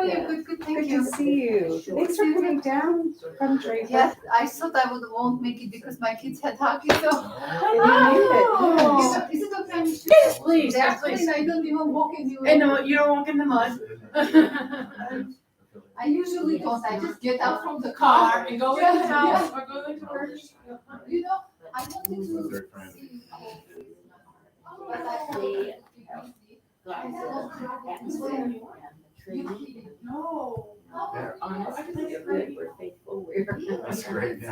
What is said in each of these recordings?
you? Good, thank Good you. to see you. Thanks for coming down from Drayton. Yes, I thought I won't make it because my kids had hockey, so. Oh. Is it okay? Yes, please, They are yes, please. clean, I don't even walk anywhere. And no, you don't walk in the mud. I usually don't, I just get out from the Car car. and go in the house or go into church. You know, I wanted to see. But I No. They're honest, we're good, we're faithful, we're. That's great. It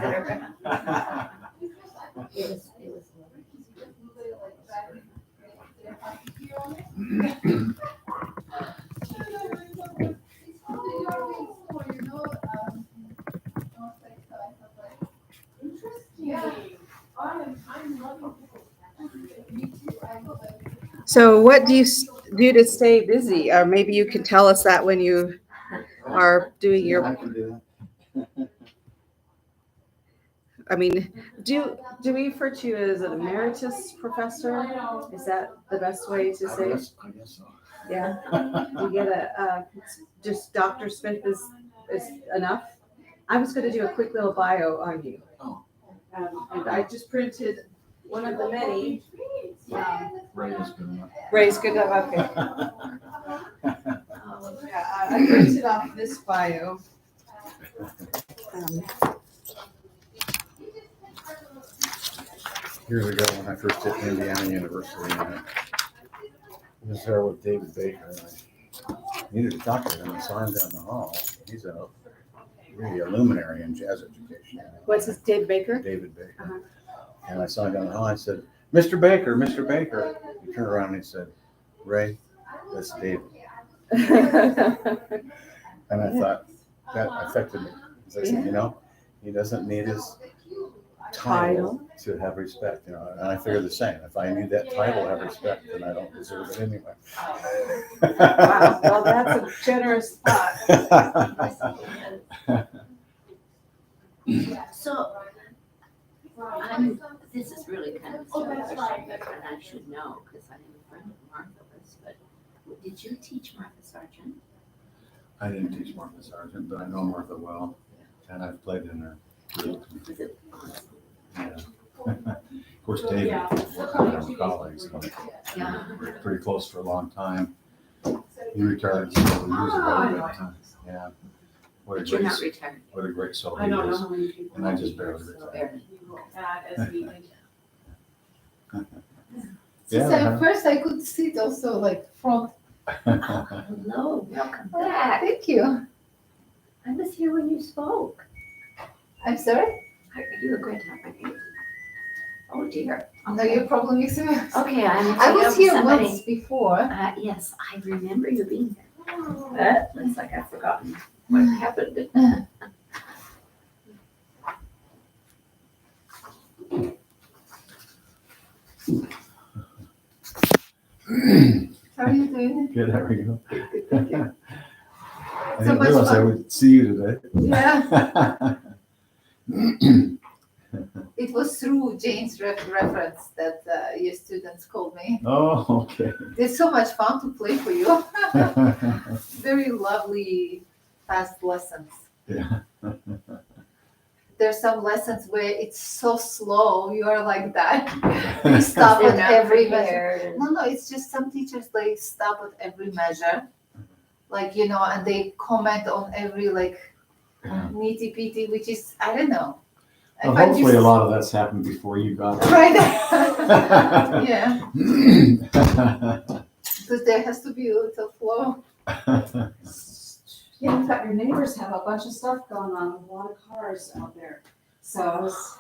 was. So what do you do to stay busy? Or maybe you can tell us that when you are doing your, I can do I mean, do we refer to you as an emeritus professor? Is that the best way to that. say? I guess so. Yeah. You get just Dr. Smith is enough. I was going to do a quick little bio on you. Oh. And I just printed one of the many. Ray is good enough. Ray's good enough, okay. Yeah, I printed off this bio. Years ago, when I first hit Indiana University, and I was there with David Baker, and I needed to talk to him. I saw him down the hall. He's really a luminary in jazz education. What's his, David Baker? David Baker. And I saw him down the hall. I said, Mr. Baker, Mr. Baker. He turned around and he said, Ray, that's David. And I thought, that affected me. I said, you know, he doesn't need his title to have respect, you know, and I figure the same. If I need that title to have respect, then I don't deserve it anyway. Wow, well, that's a generous thought. So, this is really kind of a silly question, and I should know, because I'm a friend of Martha's, but did you teach Martha Sargent? I didn't teach Martha Sargent, but I know Martha well, and I've played in her group. Was it awesome? Yeah. Of course, David, one of our colleagues, Yeah. we were pretty close for a long time. He retired several years ago, but yeah. What a But you're great, not retired. what a great soul I he don't know is. how many people. And I just barely retired. Barely. As needed. Since at first I could sit also like front. Hello, welcome back. Thank you. I was here when you spoke. I'm sorry? You were going to have my name. Oh dear. No, your problem is. Okay, I was here once before. Yes, I remember you being there. But looks like I've forgotten what happened. How are you doing? Good, how are you? Thank you. I So didn't much realize I fun. would see you today. Yeah. It was through Jane's reference that your students called me. Oh, okay. It's so much fun to play for you. Very lovely, fast lessons. Yeah. There's some lessons where it's so slow. You are like that. You stop at every measure. No, it's just some teachers, they stop at every measure. Like, you know, and they comment on every like Yeah. nitty pitty, which is, I don't know. I Well, find hopefully you- a lot of that's happened before you got there. Right. Yeah, because there has to be a little flow. Yeah, in fact, your neighbors have a bunch of stuff going on, a lot of cars out there. So I was,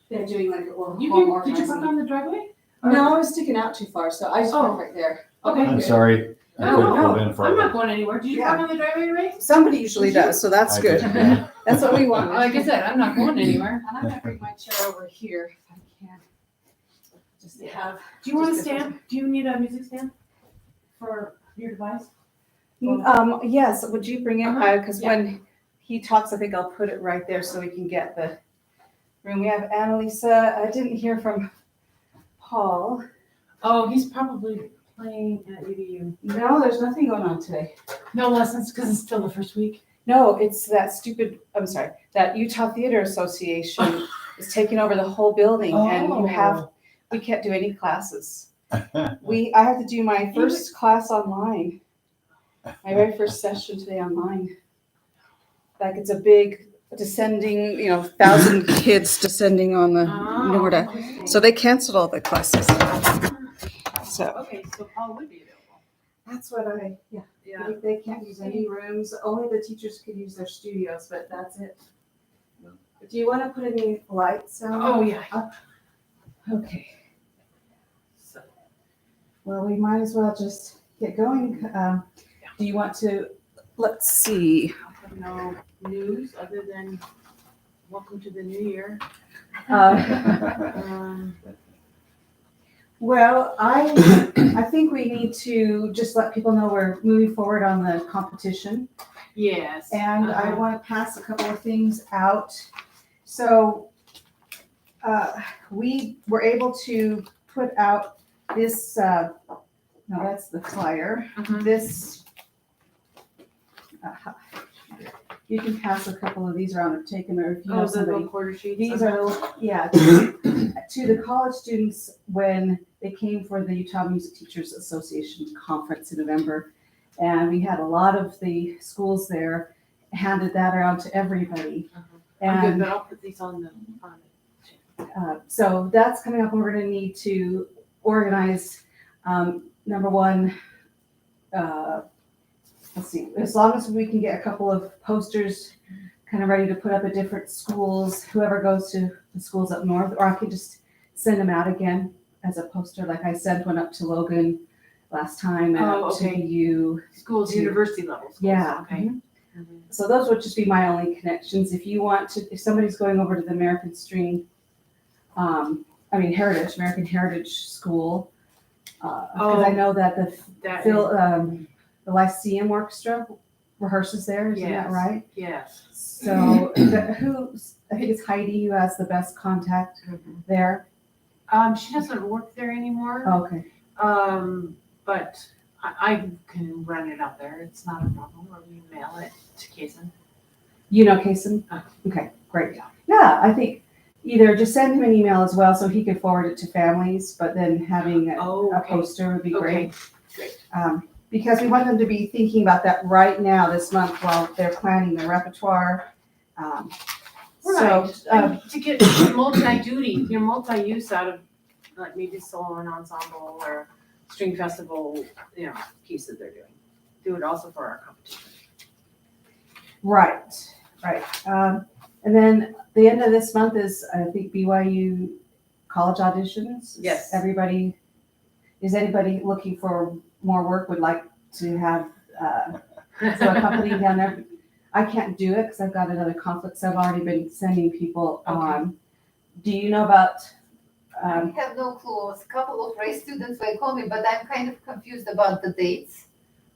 they're doing like, or You home can, did you park organizing. on the driveway? No, I was sticking out too far, so I just Oh. parked right there. Okay. I'm sorry. I No, couldn't no, pull in for I'm you. not going anywhere. Did you Yeah. park on the driveway, Ray? Somebody usually does, so that's I good. did, yeah. That's what we want. Like I said, I'm not going anywhere. And I'm gonna bring my chair over here if I can. Just to have. Do you want a just stand? Do you need a music stand for your device? Yes, would you bring it, Uh-huh. because Yeah. when he talks, I think I'll put it right there so we can get the room. We have Annalisa, I didn't hear from Paul. Oh, he's probably playing at UVU? No, there's nothing going on today. No lessons because it's still the first week. No, it's that Utah Theater Association is taking over the whole building and we can't do any classes. I had to do my first class online. My very first session today online. Like it's a big descending, 1,000 kids descending on the Norda. So they canceled all the classes. So Okay, so Paul would be available. that's what Yeah. they can't use any rooms. Only the teachers could use their studios, but that's it. Do you want to put any lights on? Oh, yeah. Okay. So, Well, we might as well just get going. Do you want to, let's see. no news other than welcome to the new year. Well, I think we need to just let people know we're moving forward on the competition. Yes. And I want to pass a couple of things out. So we were able to put out this, no, that's the flyer. Mhm. This, you can pass a couple of these around or take them, or if you know the somebody. little quarter sheets. These are, to the college students when they came for the Utah Music Teachers Association conference in November. And we had a lot of the schools there, handed that around to everybody. I'm good, And but I'll put these on the. so that's coming up. We're gonna need to organize, number one, let's see, as long as we can get a couple of posters kind of ready to put up at different schools, whoever goes to the schools up north, or I could just send them out again as a poster. Like I sent one up to Logan last time and Oh, up okay. to you. Schools, university level schools. Yeah. Okay. So those would just be my only connections. If you want to, if somebody's going over to the American String, American Heritage School, because I know that the Lyceum Orchestra rehearses there, isn't that Yes. right? Yes. So I think it's Heidi who has the best contact there. She doesn't work there anymore. Okay. But I can run it out there. It's not a problem. Or we mail it to Kaysen. You know Kaysen? Okay, great. Yeah, I think either just send him an email as well so he can forward it to families, but then having a Okay. poster would be great. Great. Because we want them to be thinking about that right now this month while they're planning their repertoire. Right. So, And to get multi-duty, multi-use out of like maybe solo and ensemble or string festival, piece that they're doing. Do it also for our competition. right. And then the end of this month is, I think, BYU college auditions. Yes. Is anybody looking for more work, would like to have, so accompanying down there? I can't do it because I've got another conflict, so I've already been sending people on. Do you know about, I have no clue. A couple of Ray students will call me, but I'm kind of confused about the dates.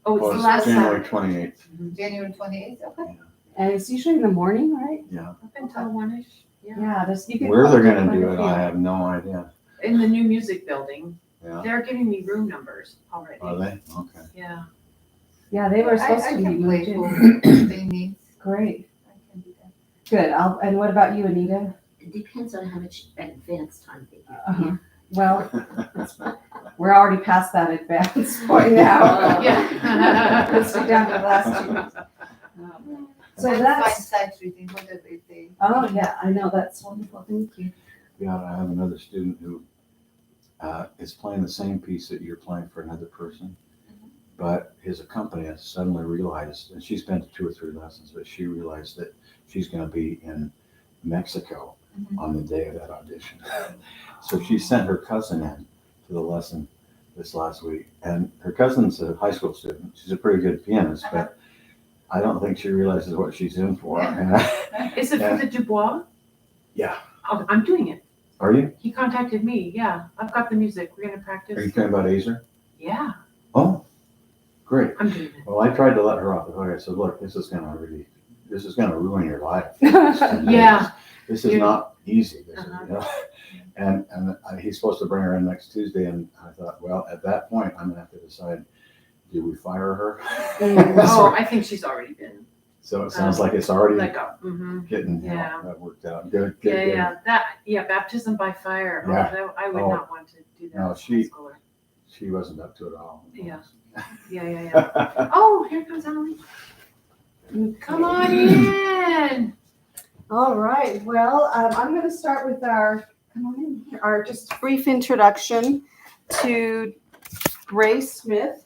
Oh, it's Well, the it's last January time. 28th. January 28th, okay. and it's usually in the morning, right? Yeah. Up until one-ish. Yeah. Yeah, you can. Where they're gonna find do a it, few. I have no idea. In the new music building. Yeah. They're giving me room numbers already. Are they? Okay. Yeah. Yeah, they were supposed I to be can play moved in. for they need. Great, I can do that. good. And what about you, Anita? It depends on how much advance time they give. Uh-huh. Well, we're already past that advance point now. Yeah. Let's get down to the last two. So that's, fine sight reading, whatever they. oh yeah, I know, that's wonderful, thank you. Yeah, I have another student who is playing the same piece that you're playing for another person, but his accompanist suddenly realized, and she's been to 2 or 3 lessons, but she realized that she's going to be in Mexico on the day of that audition. So she sent her cousin in to the lesson this last week, and her cousin's a high school student. She's a pretty good pianist, but I don't think she realizes what she's in for. Is it for the Dubois? Yeah. Oh, I'm doing it. Are you? He contacted me. Yeah. I've got the music. We're going to Are practice. you talking about Azer? Yeah. Oh, great. I'm doing it. Well, I tried to let her off the hook. I said, look, this is going to really this is gonna ruin your life. Yeah. This is not easy, this is, Uh-huh. you know? And he's supposed to bring her in next Tuesday, and I thought, well, at that point, I'm gonna have to decide, do we fire her? Oh, I think she's already been So it sounds like it's already let go. getting, you know, Yeah. that worked out. Good, Yeah, good, good. yeah, baptism by fire. Oh, Yeah. I would Oh. not want to do that. No, as a she- high schooler. She wasn't up to it all. Yeah. Yeah. Oh, here comes Emily. Come on in. All right, well, I'm gonna start with our just brief introduction to Ray Smith.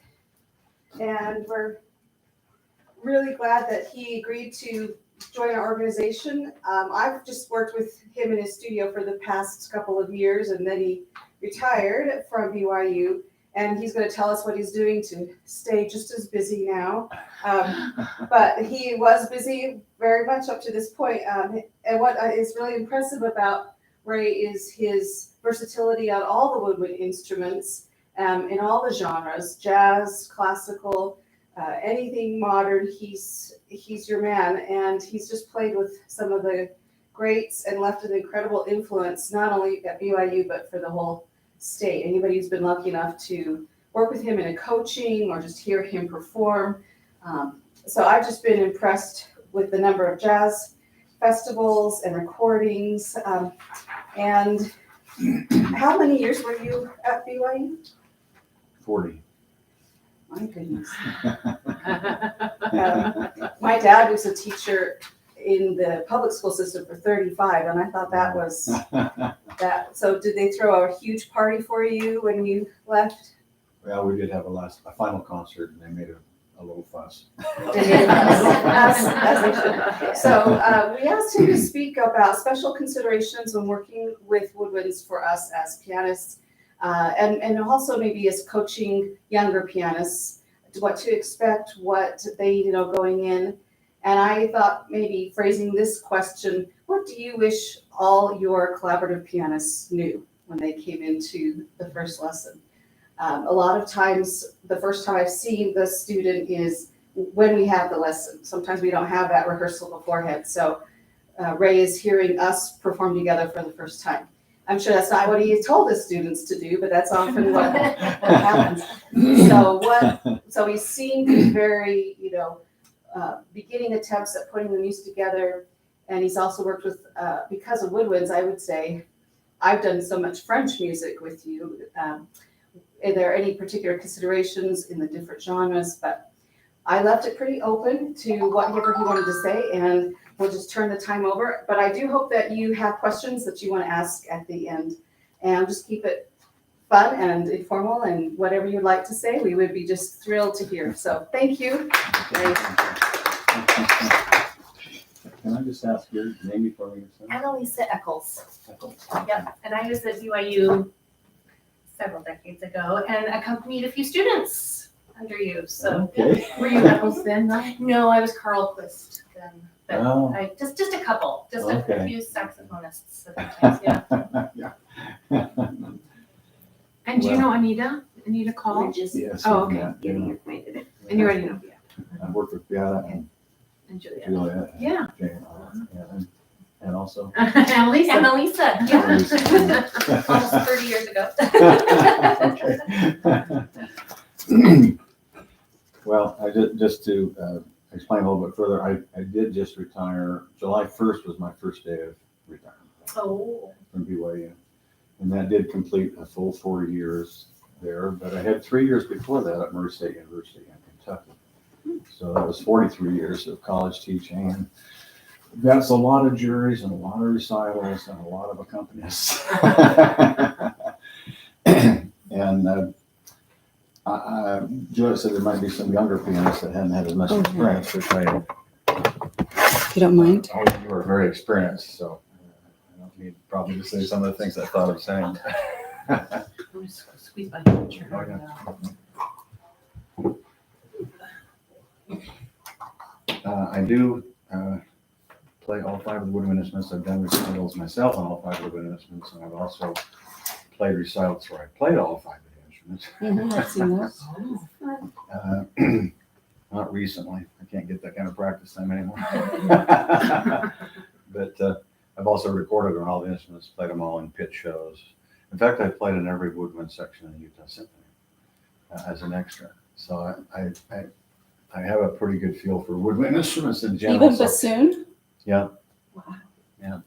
And we're really glad that he agreed to join our organization. I've just worked with him in his studio for the past couple of years, and then he retired from BYU. And he's going to tell us what he's doing to stay just as busy now. But he was busy very much up to this point. And what is really impressive about Ray is his versatility on all the woodwind instruments in all the genres, jazz, classical, anything modern. He's your man, and he's just played with some of the greats and left an incredible influence, not only at BYU, but for the whole state. Anybody who's been lucky enough to work with him in a coaching or just hear him perform. So I've just been impressed with the number of jazz festivals and recordings. And how many years were you at BYU? 40. My goodness. My dad was a teacher in the public school system for 35, and I thought that was that. So did they throw a huge party for you when you left? Well, we did have a final concert, and they made a little fuss. As they should. So we asked him to speak about special considerations when working with woodwinds for us as pianists, and also maybe as coaching younger pianists, what to expect, what they going in. And I thought maybe phrasing this question, what do you wish all your collaborative pianists knew when they came into the first lesson? A lot of times, the first time I've seen the student is when we have the lesson. Sometimes we don't have that rehearsal beforehand. So Ray is hearing us perform together for the first time. I'm sure that's not what he told his students to do, but that's often what happens. So he's seen these very, beginning attempts at putting the music together. And he's also worked with, because of woodwinds, I would say, I've done so much French music with you. Are there any particular considerations in the different genres? But I left it pretty open to whatever he wanted to say, and we'll just turn the time over. But I do hope that you have questions that you want to ask at the end, and just keep it fun and informal, and whatever you'd like to say, we would be just thrilled to hear. So thank you. Can I just ask your name before we get started? Annalisa Eccles. Yep, and I was at BYU several decades ago and accompanied a few students under you. So Okay. Were you Eccles then, though? no, I was Carlquist then, but Oh. I just a couple, just a Okay. few saxophonists at the time. Yeah. Yeah. And do you know Anita? Anita Call? Just Yes. Oh, okay. yeah, getting yeah. acquainted. And you already know, yeah. I worked with Beata and And Julia. Julia. Yeah. Jane, and also. Annalisa. Annalisa, yeah, almost 30 years ago. Okay. Well, just to explain a little bit further, I did just retire. July 1st was my first day of retirement Oh, from BYU. And that did complete a full 4 years there, but I had 3 years before that at Murray State University in Kentucky. So that was 43 years of college teaching. And that's a lot of juries and a lot of recitals and a lot of accompanists. And Julia said there might be some younger pianists that hadn't had as much experience, which If you don't mind. you were very experienced, so I don't need probably to say some of the things I thought of saying. I'm just gonna squeeze my hand. Oh, yeah. I do play all 5 of the woodwind instruments. I've done recitals myself on all 5 woodwind instruments, and I've also played recitals where I played all 5 of the instruments. I've seen that. Not recently. I can't get that kind of practice time anymore. But I've also recorded on all the instruments, played them all in pit shows. In fact, I played in every woodwind section in the Utah Symphony as an extra. So I have a pretty good feel for woodwind instruments in general. Even bassoon? Yeah. Wow. Yeah.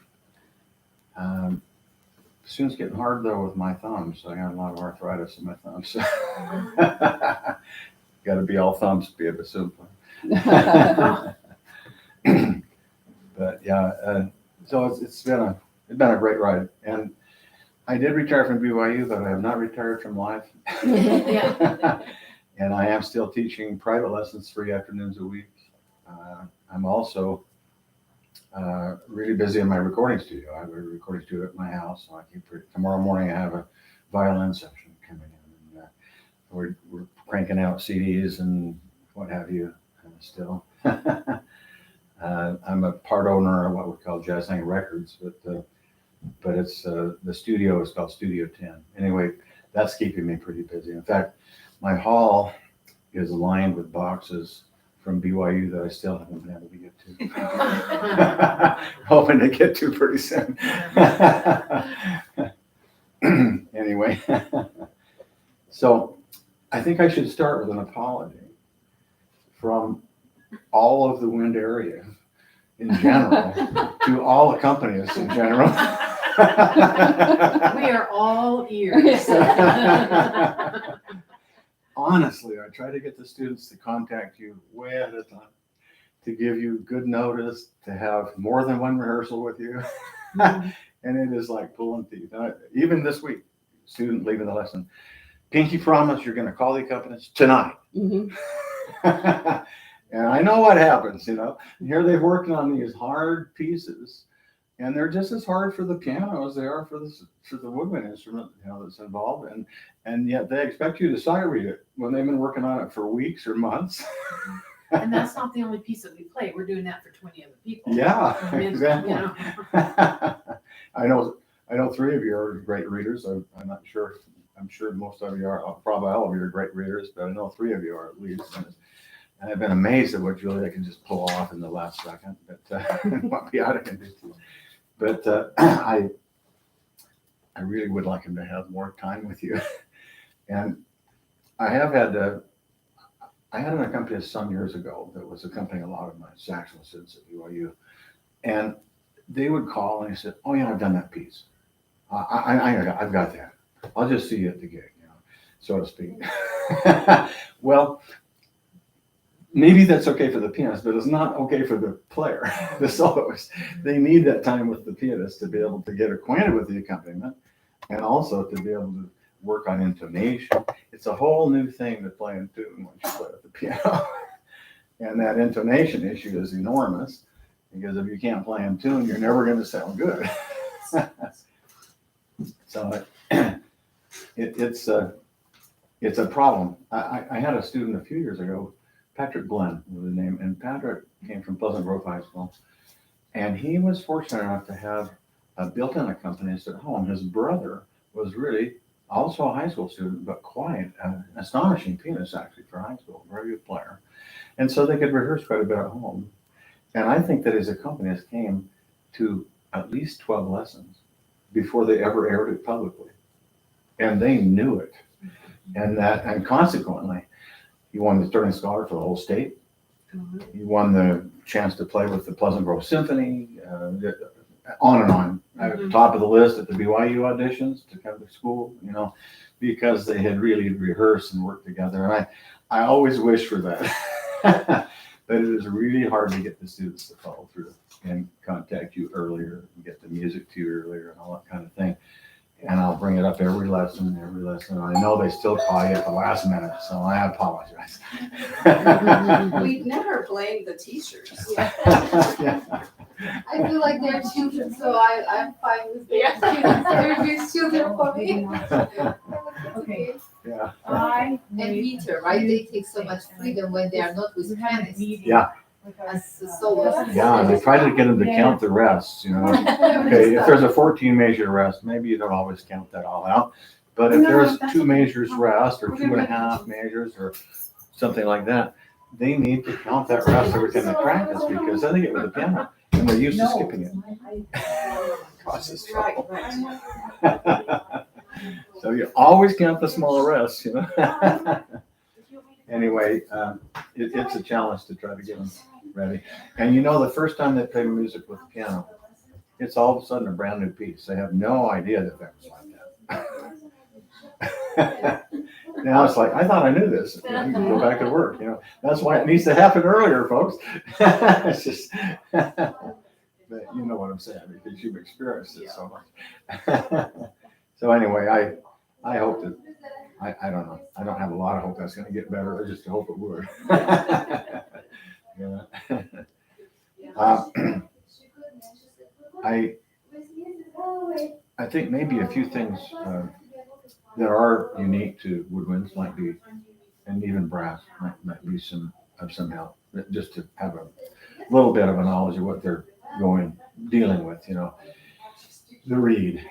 Bassoon's getting hard though with my thumbs. I got a lot of arthritis in my thumbs. Got to be all thumbs to be a bassoon player. But yeah, so it's been a great ride, and I did retire from BYU, but I have not retired from life. Yeah. And I am still teaching private lessons 3 afternoons a week. I'm also really busy in my recording studio. I have a recording studio at my house, so I keep tomorrow morning. I have a violin section coming in, and we're cranking out CDs and what have you. Still, I'm a part owner of what we call Jazz Hang Records, but it's the studio is called Studio 10. Anyway, that's keeping me pretty busy. In fact, my hall is lined with boxes from BYU that I still haven't been able to get to. Hoping to get to pretty soon. Anyway, so I think I should start with an apology from all of the wind area in general to all accompanists in general. We are all ears. Honestly, I try to get the students to contact you way ahead of time, to give you good notice, to have more than one rehearsal with you. And it is like pulling teeth. Even this week, student leaving the lesson, pinky promise you're going to call the accompanist tonight. Mhm. And I know what happens, Here they've worked on these hard pieces, and they're just as hard for the piano as they are for the woodwind instrument, that's involved. And yet they expect you to sight read it when they've been working on it for weeks or months. And that's not the only piece that we play. We're doing that for 20 other people. Yeah, I mean, exactly. you know. I know 3 of you are great readers. I'm not sure. I'm sure most of you are. Probably all of you are great readers, but I know 3 of you are at least. And I've been amazed at what Julia can just pull off in the last second, but what Beata can do too. But I really would like him to have more time with you. And I have had I had an accompanist some years ago that was accompanying a lot of my saxophone students at BYU, and they would call and they said, "Oh yeah, I've done that piece. I've got that. I'll just see you at the gig," so to speak. Well, maybe that's okay for the pianist, but it's not okay for the player, the soloist. They need that time with the pianist to be able to get acquainted with the accompaniment, and also to be able to work on intonation. It's a whole new thing to play in tune once you play with the piano. And that intonation issue is enormous, because if you can't play in tune, you're never going to sound good. So it's a problem. I had a student a few years ago, Patrick Glenn was the name, and Patrick came from Pleasant Grove High School, and he was fortunate enough to have a built-in accompanist at home. His brother was really also a high school student, but quite an astonishing pianist actually for high school, very good player. And so they could rehearse quite a bit at home. And I think that his accompanist came to at least 12 lessons before they ever aired it publicly. And they knew it. And consequently, he won the Sterling Scholar for the whole state. He won the chance to play with the Pleasant Grove Symphony, on and on. Top of the list at the BYU auditions to come to school, because they had really rehearsed and worked together. And I always wish for that. But it is really hard to get the students to follow through and contact you earlier and get the music to you earlier and all that kind of thing. And I'll bring it up every lesson. I know they still call you at the last minute, so I apologize. We've never blamed the teachers. Yeah. I feel like they're children, so I'm fine with their students. They're good children for me. Okay. Yeah. And meter, right? They take so much freedom when they are not with pianists. Yeah. As a soloist. Yeah, they try to get them to count the rests, Okay, if there's a 14 measure rest, maybe you don't always count that all out. But if there's 2 measures rest or 2.5 measures or something like that, they need to count that rest every time they practice because then they get with the piano and they're used to skipping it. Causes trouble. So you always count the smaller rests, you know. Anyway, it's a challenge to try to get them ready. And you know, the first time they play music with the piano, it's all of a sudden a brand new piece. They have no idea that was like that. Now it's like, I thought I knew this. You know, you can go back to work, you know. That's why it needs to happen earlier, folks. It's just, but you know what I'm saying because you've experienced it so much. So anyway, I hope that, I don't know. I don't have a lot of hope that's going to get better. I just hope it would. Yeah. I think maybe a few things that are unique to woodwinds might be, and even brass might be some help, just to have a little bit of a knowledge of what they're dealing with. You know, the reed.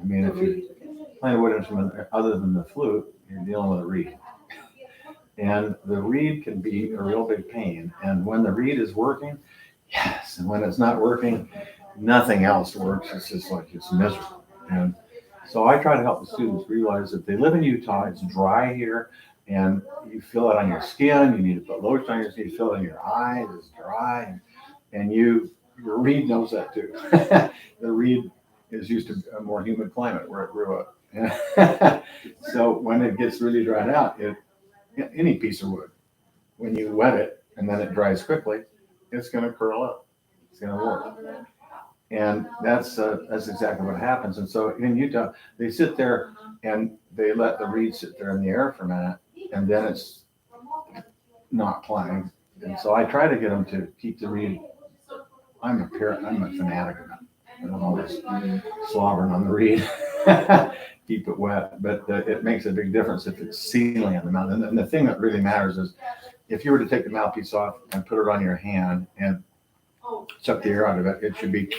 I mean, if you're playing a wood instrument other than the flute, you're dealing with a reed. And the reed can be a real big pain. And when the reed is working, yes. And when it's not working, nothing else works. It's just like it's miserable. And so I try to help the students realize that they live in Utah. It's dry here. And you feel it on your skin. You need to put lotion on your skin. You feel it in your eyes. It's dry. And your reed knows that too. The reed is used to a more humid climate where it grew up. So when it gets really dried out, any piece of wood, when you wet it and then it dries quickly, it's going to curl up. It's going to warp. And that's exactly what happens. And so in Utah, they sit there and they let the reed sit there in the air for a minute, and then it's not playing. And so I try to get them to keep the reed. I'm a fanatic about it. I don't always slobbering on the reed. Keep it wet, but it makes a big difference if it's sealing on the mouth. And the thing that really matters is if you were to take the mouthpiece off and put it on your hand and suck the air out of it, it should be,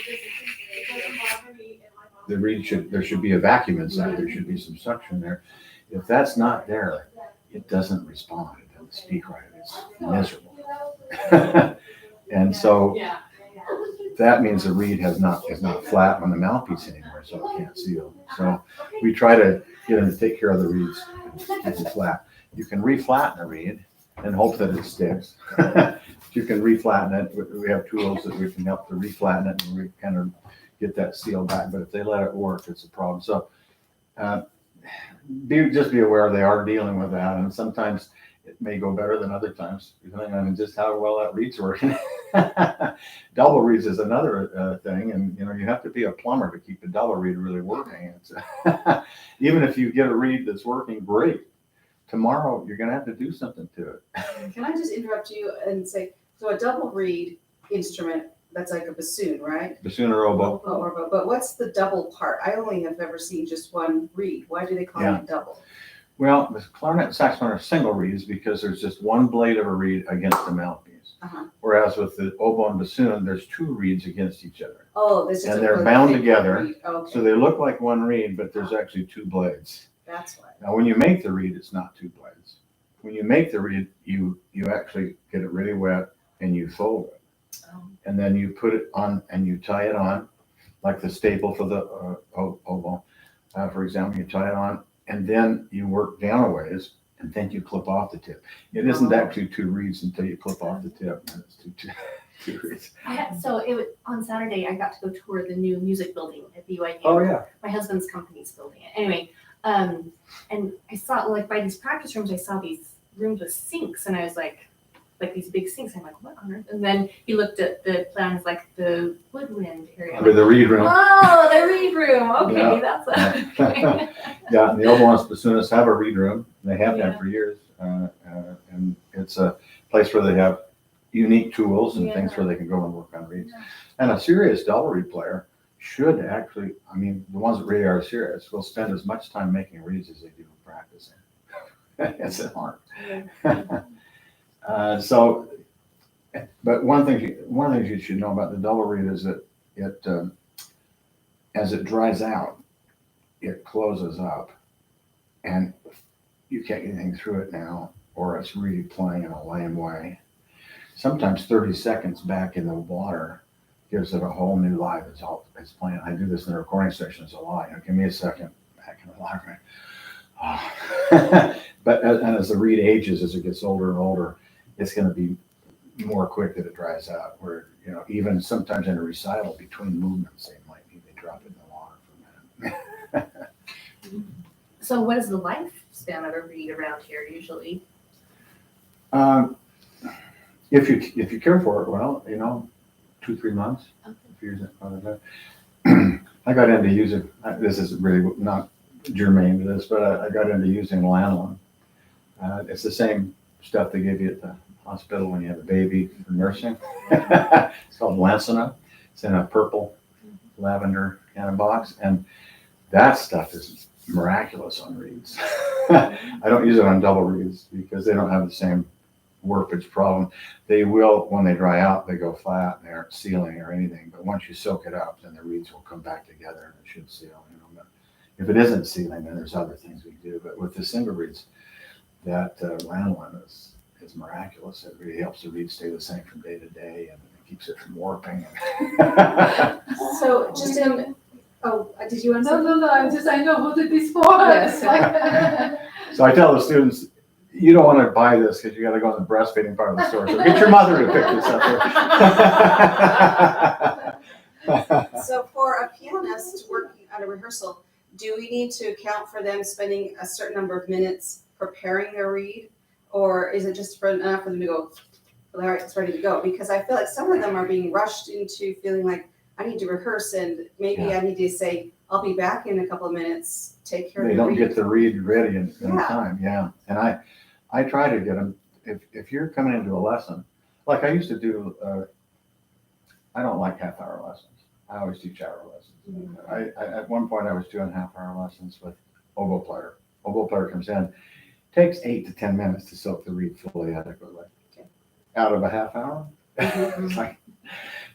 there should be a vacuum inside. There should be some suction there. If that's not there, it doesn't respond. It doesn't speak right. It's miserable. And so that means the reed is not flat on the mouthpiece anymore, so it can't seal. So we try to get them to take care of the reeds and keep them flat. You can reflatten a reed and hope that it sticks. You can reflatten it. We have tools that we can help to reflatten it and we kind of get that seal back. But if they let it work, it's a problem. So just be aware they are dealing with that, and sometimes it may go better than other times, depending on just how well that reed's working. Double reeds is another thing, and you know you have to be a plumber to keep a double reed really working. It's, even if you get a reed that's working great, tomorrow you're going to have to do something to it. Can I just interrupt you and say, so a double reed instrument, that's like a bassoon, right? Bassoon or oboe. Oh, oboe. But what's the double part? I only have ever seen just one reed. Why do they call it double? Well, the clarinet and saxophone are single reeds because there's just one blade of a reed against the mouthpiece. Whereas with the oboe and bassoon, there's two reeds against each other. Oh, this is and they're bound together, okay. So they look like one reed, but there's actually two blades. That's why. Now, when you make the reed, it's not two blades. When you make the reed, you actually get it really wet and you fold it, and then you put it on and you tie it on, like the staple for the oboe, for example. You tie it on. And then you work down a ways, and then you clip off the tip. It isn't actually two reeds until you clip off the tip, and it's two reeds. On Saturday, I got to go tour the new music building at BYU. Oh yeah. My husband's company's building it. Anyway, and I saw, like, by these practice rooms, I saw these rooms with sinks, and I was like these big sinks. I'm like, what on earth? And then he looked at the plans, like the woodwind area. With the reed room. Oh, the reed room. Okay, Yeah. that's Yeah, and the oboe and bassoonists have a reed room. They have had for years, and it's a place where they have unique tools and things where they can go and work on reeds. And a serious double reed player should actually, I mean, the ones that really are serious will spend as much time making reeds as they do practicing. It's hard. But one thing you should know about the double reed is that it, as it dries out, it closes up, and you can't get anything through it now. or it's really playing in a lame way. Sometimes 30 seconds back in the water gives it a whole new life. It's playing. I do this in the recording sessions a lot. Give me a second back in the water. But as the reed ages, as it gets older and older, it's going to be more quick that it dries out. Where even sometimes in a recital between movements, they might need to drop it in the water for a minute. So what is the lifespan of a reed around here usually? If you care for it, well, 2-3 months. Okay. If you use it all the time. I got into using. This is really not germane to this, but I got into using lanolin. It's the same stuff they give you at the hospital when you have a baby for nursing. It's called Lancina. It's in a purple lavender kind of box, and that stuff is miraculous on reeds. I don't use it on double reeds because they don't have the same warpage problem. They will, when they dry out, they go flat and they aren't sealing or anything. But once you soak it up, then the reeds will come back together and it should seal. But if it isn't sealing, then there's other things we do. But with the single reeds, that lanolin is miraculous. It really helps the reed stay the same from day to day, and it keeps it from warping. So just did you want to say? No, I know what it is for. Yes. So I tell the students, you don't want to buy this because you got to go in the breastfeeding part of the store. So get your mother to pick this up. So for a pianist working at a rehearsal, do we need to account for them spending a certain number of minutes preparing their reed? Or is it just enough for them to go, all right, it's ready to go? Because I feel like some of them are being rushed into feeling like, I need to rehearse and maybe I need to say, I'll be back in a couple of minutes, take care of the reed. They don't get the reed ready in Yeah. time, yeah. And I try to get them, if you're coming into a lesson, like I used to do, I don't like half-hour lessons. I always teach hour lessons. Mm-hmm. At one point I was doing half-hour lessons with oboe player. Oboe player comes in, takes 8 to 10 minutes to soak the reed fully adequately. Okay. Out of a half hour? Mm-hmm. It's like,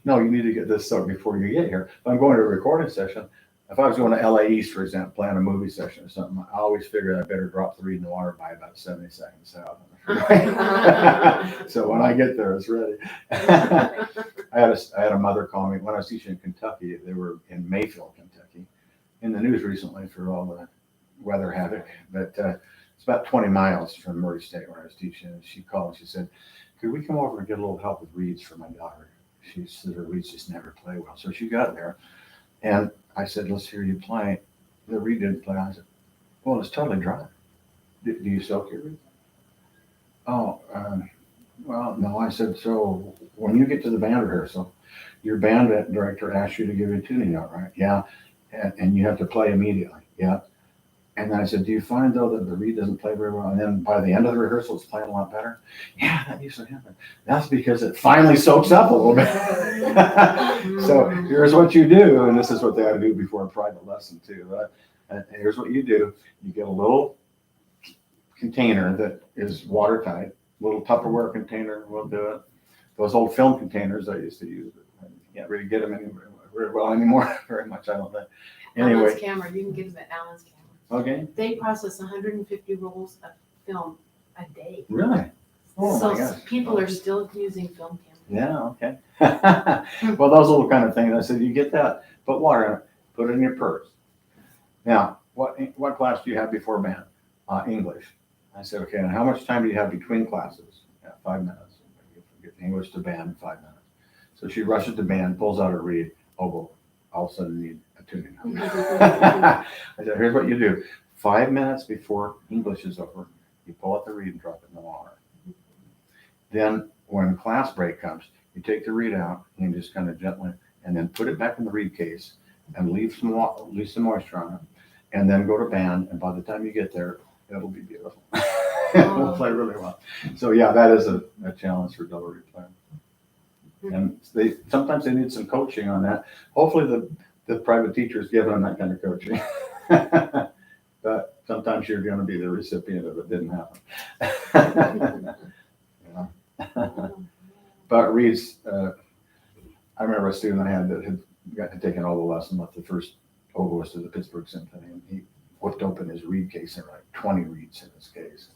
no, you need to get this soaked before you get here. If I'm going to a recording session, if I was going to LA East, for example, playing a movie session or something, I always figured I better drop the reed in the water by about 70 seconds out. So when I get there, it's ready. I had a mother call me when I was teaching in Kentucky. They were in Mayfield, Kentucky, in the news recently for all the weather havoc. But it's about 20 miles from Murray State where I was teaching. And she called and she said, could we come over and get a little help with reeds for my daughter? She said her reeds just never play well. So she got there and I said, let's hear you play. The reed didn't play. I said, well, it's totally dry. Do you soak your reed? Oh, well, no. I said, so when you get to the band rehearsal, your band director asks you to give you a tuning note, right? Yeah. And you have to play immediately. Yeah. And then I said, do you find, though, that the reed doesn't play very well? And then by the end of the rehearsal, it's playing a lot better? Yeah, that usually happens. That's because it finally soaks up a little bit. So here's what you do, and this is what they ought to do before a private lesson, too. Here's what you do. You get a little container that is watertight, little Tupperware container will do it. Those old film containers I used to use, you can't really get them very well anymore, very much, I don't think. Anyway. Alan's camera, you can get them at Alan's camera. Okay. They process 150 rolls of film a day. Really? Oh So my gosh. people are still using film cameras. Yeah, okay. Well, those little kind of things, I said, you get that, put water in it, put it in your purse. Now, what class do you have before band? English. I said, okay, and how much time do you have between classes? Yeah, 5 minutes. Get English to band in 5 minutes. So she rushes to band, pulls out her reed, oboe, all of a sudden need a tuning note. I said, here's what you do. 5 minutes before English is over, you pull out the reed and drop it in the water. Then when class break comes, you take the reed out and just kind of gently, and then put it back in the reed case and leave some moisture on it, and then go to band. And by the time you get there, it'll be beautiful. It will play really well. So yeah, that is a challenge for double reed playing. And sometimes they need some coaching on that. Hopefully the private teachers give them that kind of coaching. But sometimes you're going to be the recipient of it. Didn't happen. But reeds, I remember a student I had that had taken all the lesson with the first oboist of the Pittsburgh Symphony, and he whipped open his reed case and there were like 20 reeds in his case.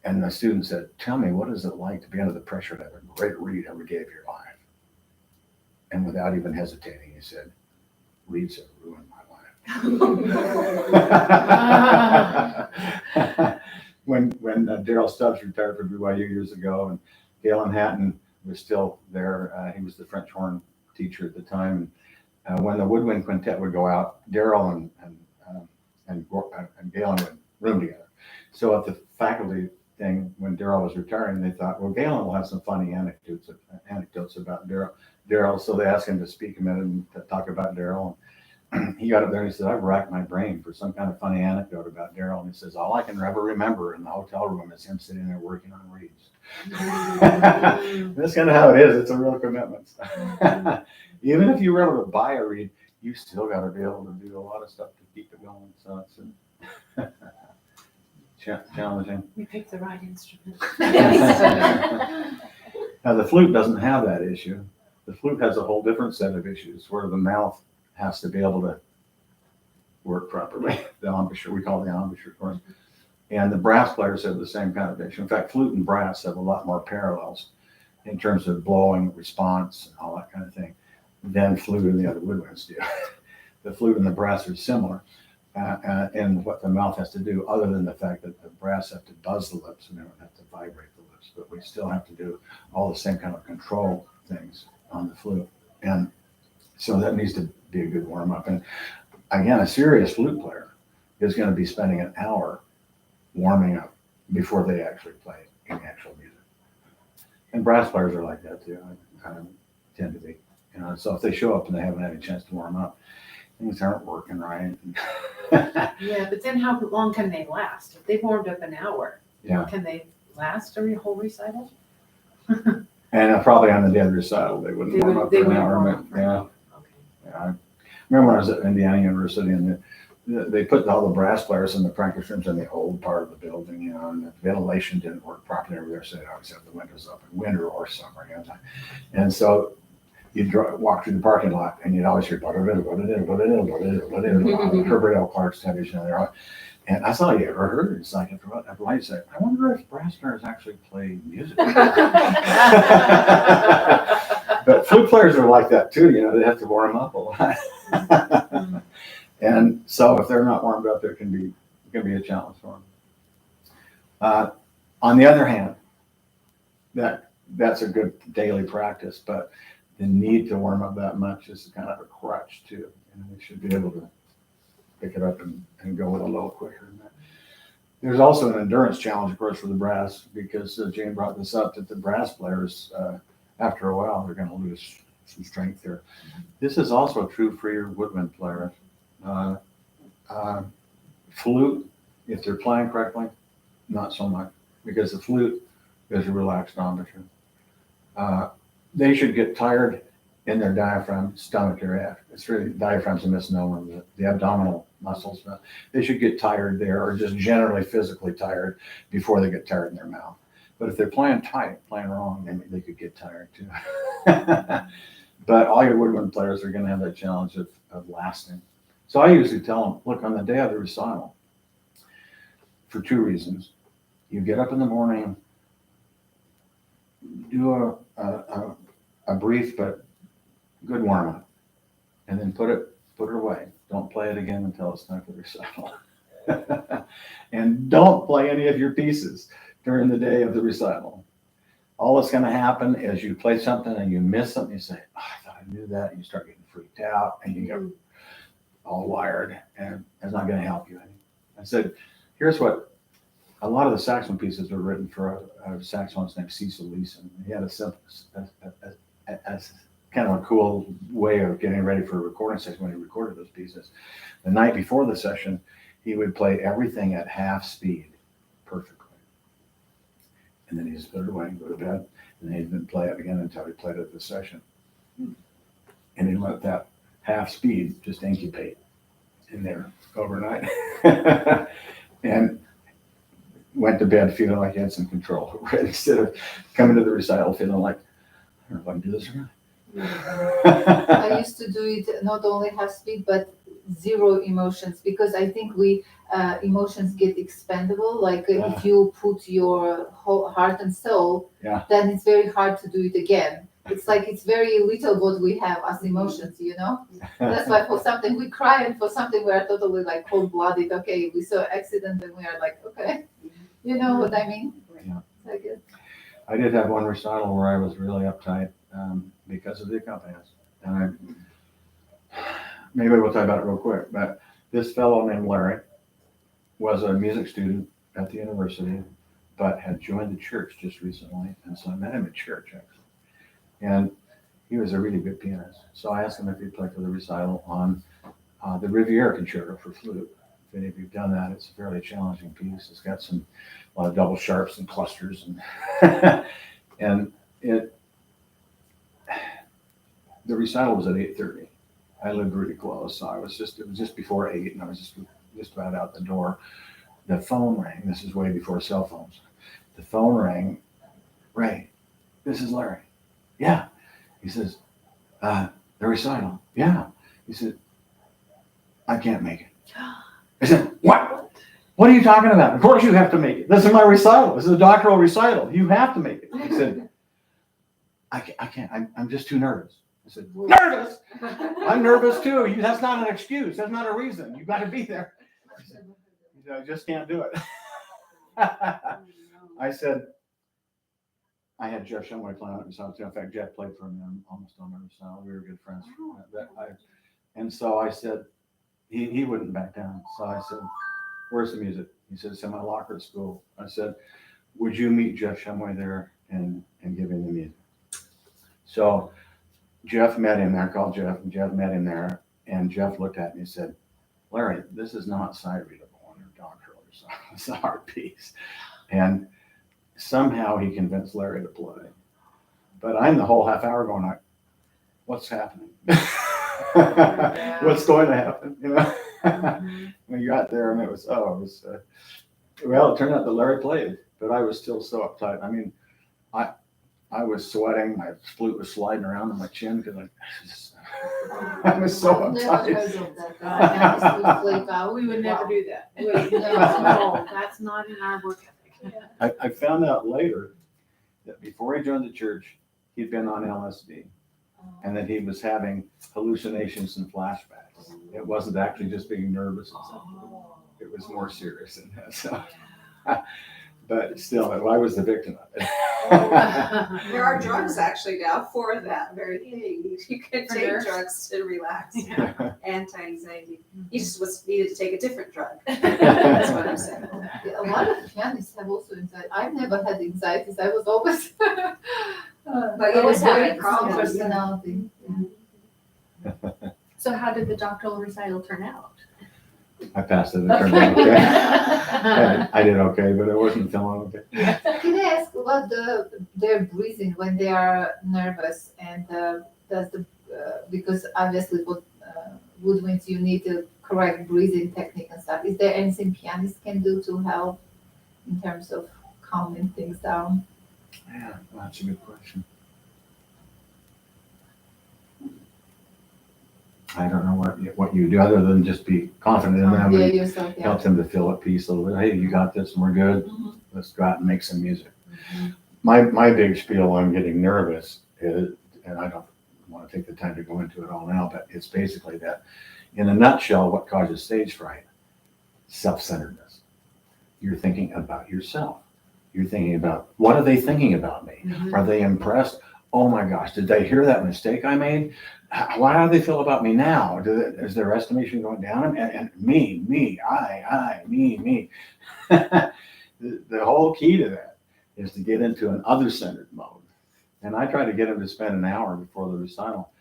And the student said, tell me, what is it like to be under the pressure to have a great reed every day of your life? And without even hesitating, he said, reeds have ruined my life. When Daryl Stubbs retired from BYU years ago, and Galen Hatton was still there, he was the French horn teacher at the time. When the woodwind quintet would go out, Daryl and Galen would room together. So at the faculty thing, when Daryl was retiring, they thought, well, Galen will have some funny anecdotes about Daryl. So they asked him to speak a minute and to talk about Daryl. He got up there and he said, I've racked my brain for some kind of funny anecdote about Daryl. And he says, all I can ever remember in the hotel room is him sitting there working on reeds. That's kind of how it is. It's a real commitment. Even if you were able to buy a reed, you still got to be able to do a lot of stuff to keep it going. So it's challenging. We picked the right instrument. Now the flute doesn't have that issue. The flute has a whole different set of issues where the mouth has to be able to work properly. The embouchure, we call it the embouchure, of course. And the brass players have the same kind of issue. In fact, flute and brass have a lot more parallels in terms of blowing, response, and all that kind of thing than flute and the other woodwinds do. The flute and the brass are similar in what the mouth has to do, other than the fact that the brass have to buzz the lips and they don't have to vibrate the lips. But we still have to do all the same kind of control things on the flute. And so that needs to be a good warm up. And again, a serious flute player is going to be spending an hour warming up before they actually play any actual music. And brass players are like that too. I tend to be, so if they show up and they haven't had a chance to warm up, things aren't working right. Yeah, but then how long can they last? If they've warmed up an hour, Yeah. can they last a whole recital? And probably on the day of the recital, they wouldn't warm up for an hour. Yeah. I remember when I was at Indiana University and they put all the brass players in the practice rooms in the old part of the building, and the ventilation didn't work properly over there, so they always have the windows up in winter or summer. And so you'd walk through the parking lot and you'd always hear Herbert L. Clark's television there. And I thought, you ever heard it? It's like after a while you say, I wonder if brass players actually play music. But flute players are like that too, they have to warm up a lot. And so if they're not warmed up, it can be a challenge for them. On the other hand, that's a good daily practice, but the need to warm up that much is kind of a crutch too. They should be able to pick it up and go with a little quicker than that. There's also an endurance challenge, of course, for the brass, because Jane brought this up, that the brass players, after a while, they're going to lose some strength there. This is also true for your woodwind players. Flute, if they're playing correctly, not so much, because the flute is a relaxed embouchure. They should get tired in their diaphragm, stomach area. It's really, diaphragm's a misnomer, the abdominal muscles. They should get tired there, or just generally physically tired before they get tired in their mouth. But if they're playing tight, playing wrong, then they could get tired too. But all your woodwind players are going to have that challenge of lasting. So I usually tell them, look, on the day of the recital, for two reasons. You get up in the morning, do a brief but good warm up, and then put it away. Don't play it again until it's time for the recital. And don't play any of your pieces during the day of the recital. All that's going to happen is you play something and you miss something. You say, oh, I thought I knew that. And you start getting freaked out and you get all wired, and it's not going to help you any. I said, here's what a lot of the saxophone pieces were written for a saxophonist named Cecil Leeson. He had a kind of a cool way of getting ready for a recording session when he recorded those pieces. The night before the session, he would play everything at half speed perfectly. And then he just put it away and go to bed. And he didn't play it again until he played it at the session. And he let that half speed just incubate in there overnight. And went to bed feeling like he had some control instead of coming to the recital feeling like, I don't know if I can do this or not. I used to do it not only half speed, but zero emotions, because I think we emotions get expendable. Like Yeah. if you put your whole heart and soul, Yeah. then it's very hard to do it again. It's like it's very little what we have as emotions, you know. That's why for something we cry, and for something we are totally like cold blooded. Okay, we saw accident, and we are like, okay, you know what I mean? Yeah. Like it. I did have one recital where I was really uptight because of the accompanist. And maybe we'll talk about it real quick, but this fellow named Larry was a music student at the university, but had joined the church just recently. And so I met him at church, actually. And he was a really good pianist. So I asked him if he'd play for the recital on the Riviera Concerto for flute. If any of you've done that, it's a fairly challenging piece. It's got a lot of double sharps and clusters, and and the recital was at 8:30. I lived really close, so it was just before 8, and I was just about out the door. The phone rang. This is way before cell phones. The phone rang. Ray, this is Larry. Yeah. He says, the recital. Yeah. He said, I can't make it. I said, what? What are you talking about? Of course you have to make it. This is my recital. This is a doctoral recital. You have to make it. He said, I can't. I'm just too nervous. I said, nervous? I'm nervous too. That's not an excuse. That's not a reason. You got to be there. I said, I just can't do it. I said, I had Jeff Shumway playing on it recital too. In fact, Jeff played for me almost on my recital. We were good friends. And so I said, he wouldn't back down. So I said, where's the music? He said, it's in my locker at school. I said, would you meet Jeff Shumway there and give him the music? So Jeff met him there, called Jeff, and Jeff met him there. And Jeff looked at me and said, Larry, this is not sight readable on your doctoral recital. It's a hard piece. And somehow he convinced Larry to play. But I'm the whole half hour going like, what's happening? What's going to happen? You know? We got there and it was well, it turned out that Larry played, but I was still so uptight. I mean, I was sweating, my flute was sliding around on my chin because I was so I've never uptight. heard of that. Pianists would flake out. We would never Wow. do that. Wait, no. No, that's not in our work ethic. I found out later that before he joined the church, he'd been on LSD and that he was having hallucinations and flashbacks. It wasn't actually just being nervous and stuff. It was more serious than that. So, but still, I was the victim of it. There are drugs actually now for that very thing. You can For take nerves? drugs to relax, Yeah. anti-anxiety. You just needed to take a different drug. That's what I'm saying. A lot of pianists have also anxiety. I've never had anxieties. I was always But you always just have very a calm problem. personality. So how did the doctoral recital turn out? I passed it. It turned out okay. I did okay, but I wasn't feeling okay. Can I ask what their breathing when they are nervous, and does the because obviously for woodwinds you need the correct breathing technique and stuff. Is there anything pianists can do to help in terms of calming things down? Yeah, well, that's a good question. I don't know what you do other than just be confident in them Yeah, and yourself. Yeah. help them to feel at peace a little bit. Hey, you got this and we're good. Mhm. Let's go out and make some music. My big spiel on getting nervous is, and I don't want to take the time to go into it all now, but it's basically that in a nutshell, what causes stage fright? Self-centeredness. You're thinking about yourself. You're thinking about, what are they thinking about me? Are they impressed? Oh my gosh, did they hear that mistake I made? How do they feel about me now? Is their estimation going down? And me, me. The whole key to that is to get into an other-centered mode. And I try to get them to spend an hour before the recital,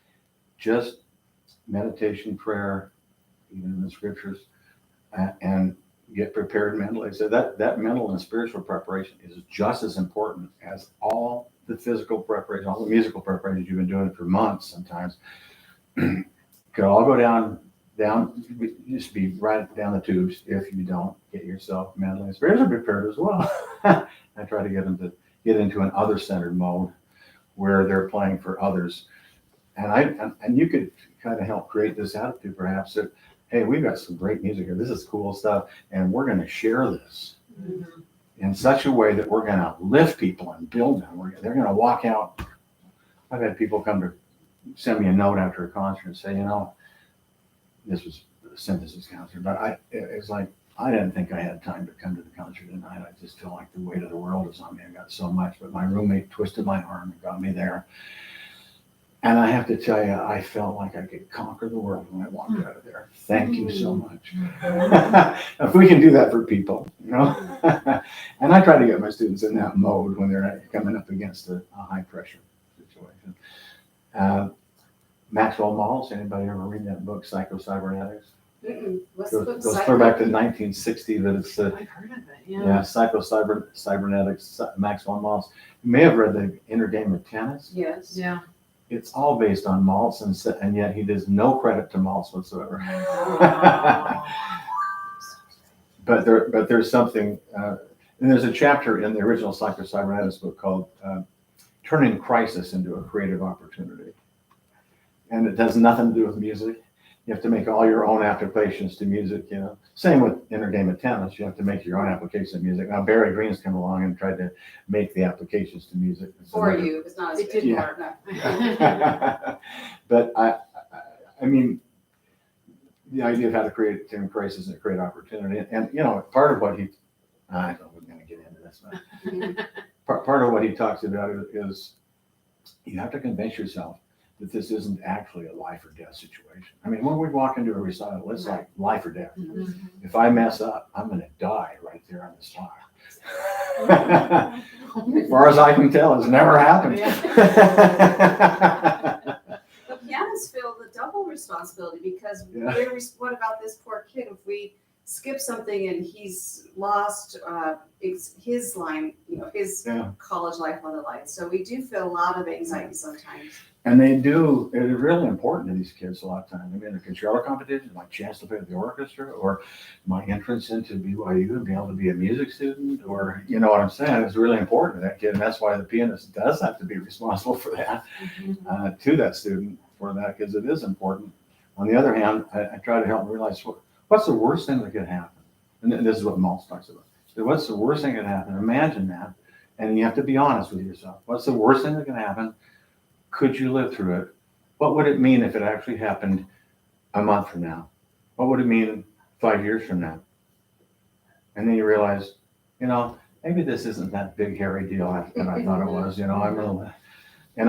just meditation, prayer, even in the scriptures, and get prepared mentally. So that mental and spiritual preparation is just as important as all the physical preparation, all the musical preparations you've been doing for months sometimes. Could all go down, just be right down the tubes if you don't get yourself mentally and spiritually prepared as well. I try to get them to get into an other-centered mode where they're playing for others. And you could kind of help create this attitude perhaps that hey, we've got some great music here. This is cool stuff. And we're going to share this in such a way that we're going to lift people and build them. They're going to walk out. I've had people come to send me a note after a concert and say, this was a synthesis concert, but it's like, I didn't think I had time to come to the concert tonight. I just feel like the weight of the world is on me. I got so much, but my roommate twisted my arm and got me there. And I have to tell you, I felt like I could conquer the world when I walked out of there. Thank you so much. If we can do that for people, and I try to get my students in that mode when they're coming up against a high pressure situation. Maxwell Maltz, anybody ever read that book, Psycho-Cybernetics? What's the book? Goes clear back to 1960, but it's I've heard of it, Psycho-Cybernetics, Maxwell Maltz. You may have read The Inner Game of Tennis. Yes. Yeah. It's all based on Maltz, and yet he does no credit to Maltz whatsoever. But there's something, and there's a chapter in the original Psycho-Cybernetics book called Turning Crisis into a Creative Opportunity. And it has nothing to do with music. You have to make all your own applications to music, Same with Inner Game of Tennis. You have to make your own applications to music. Now, Barry Green's come along and tried to make the applications to music. For you, it's not as It good. didn't Yeah. work. Yeah. But I mean, the idea of how to turn crisis into create opportunity. And, part of what I don't know, we're going to get into this, but part of what he talks about is you have to convince yourself that this isn't actually a life or death situation. I mean, when we walk into a recital, it's like life or death. If I mess up, I'm going to die right there on the spot. As far as I can tell, it's never happened. The pianists feel the double responsibility because what about this poor kid if we skip something and he's lost his line, his college life on the line. So we do feel a lot of anxiety sometimes. And they do, it is really important to these kids a lot of times. I mean, the concerto competition, my chance to play with the orchestra, or my entrance into BYU and be able to be a music student, or, you know what I'm saying? It's really important to that kid. And that's why the pianist does have to be responsible for that, to that student for that, because it is important. On the other hand, I try to help them realize what's the worst thing that could happen? And this is what Maltz talks about. So what's the worst thing that could happen? Imagine that. And you have to be honest with yourself. What's the worst thing that can happen? Could you live through it? What would it mean if it actually happened a month from now? What would it mean 5 years from now? And then you realize, maybe this isn't that big, hairy deal that I thought it was. And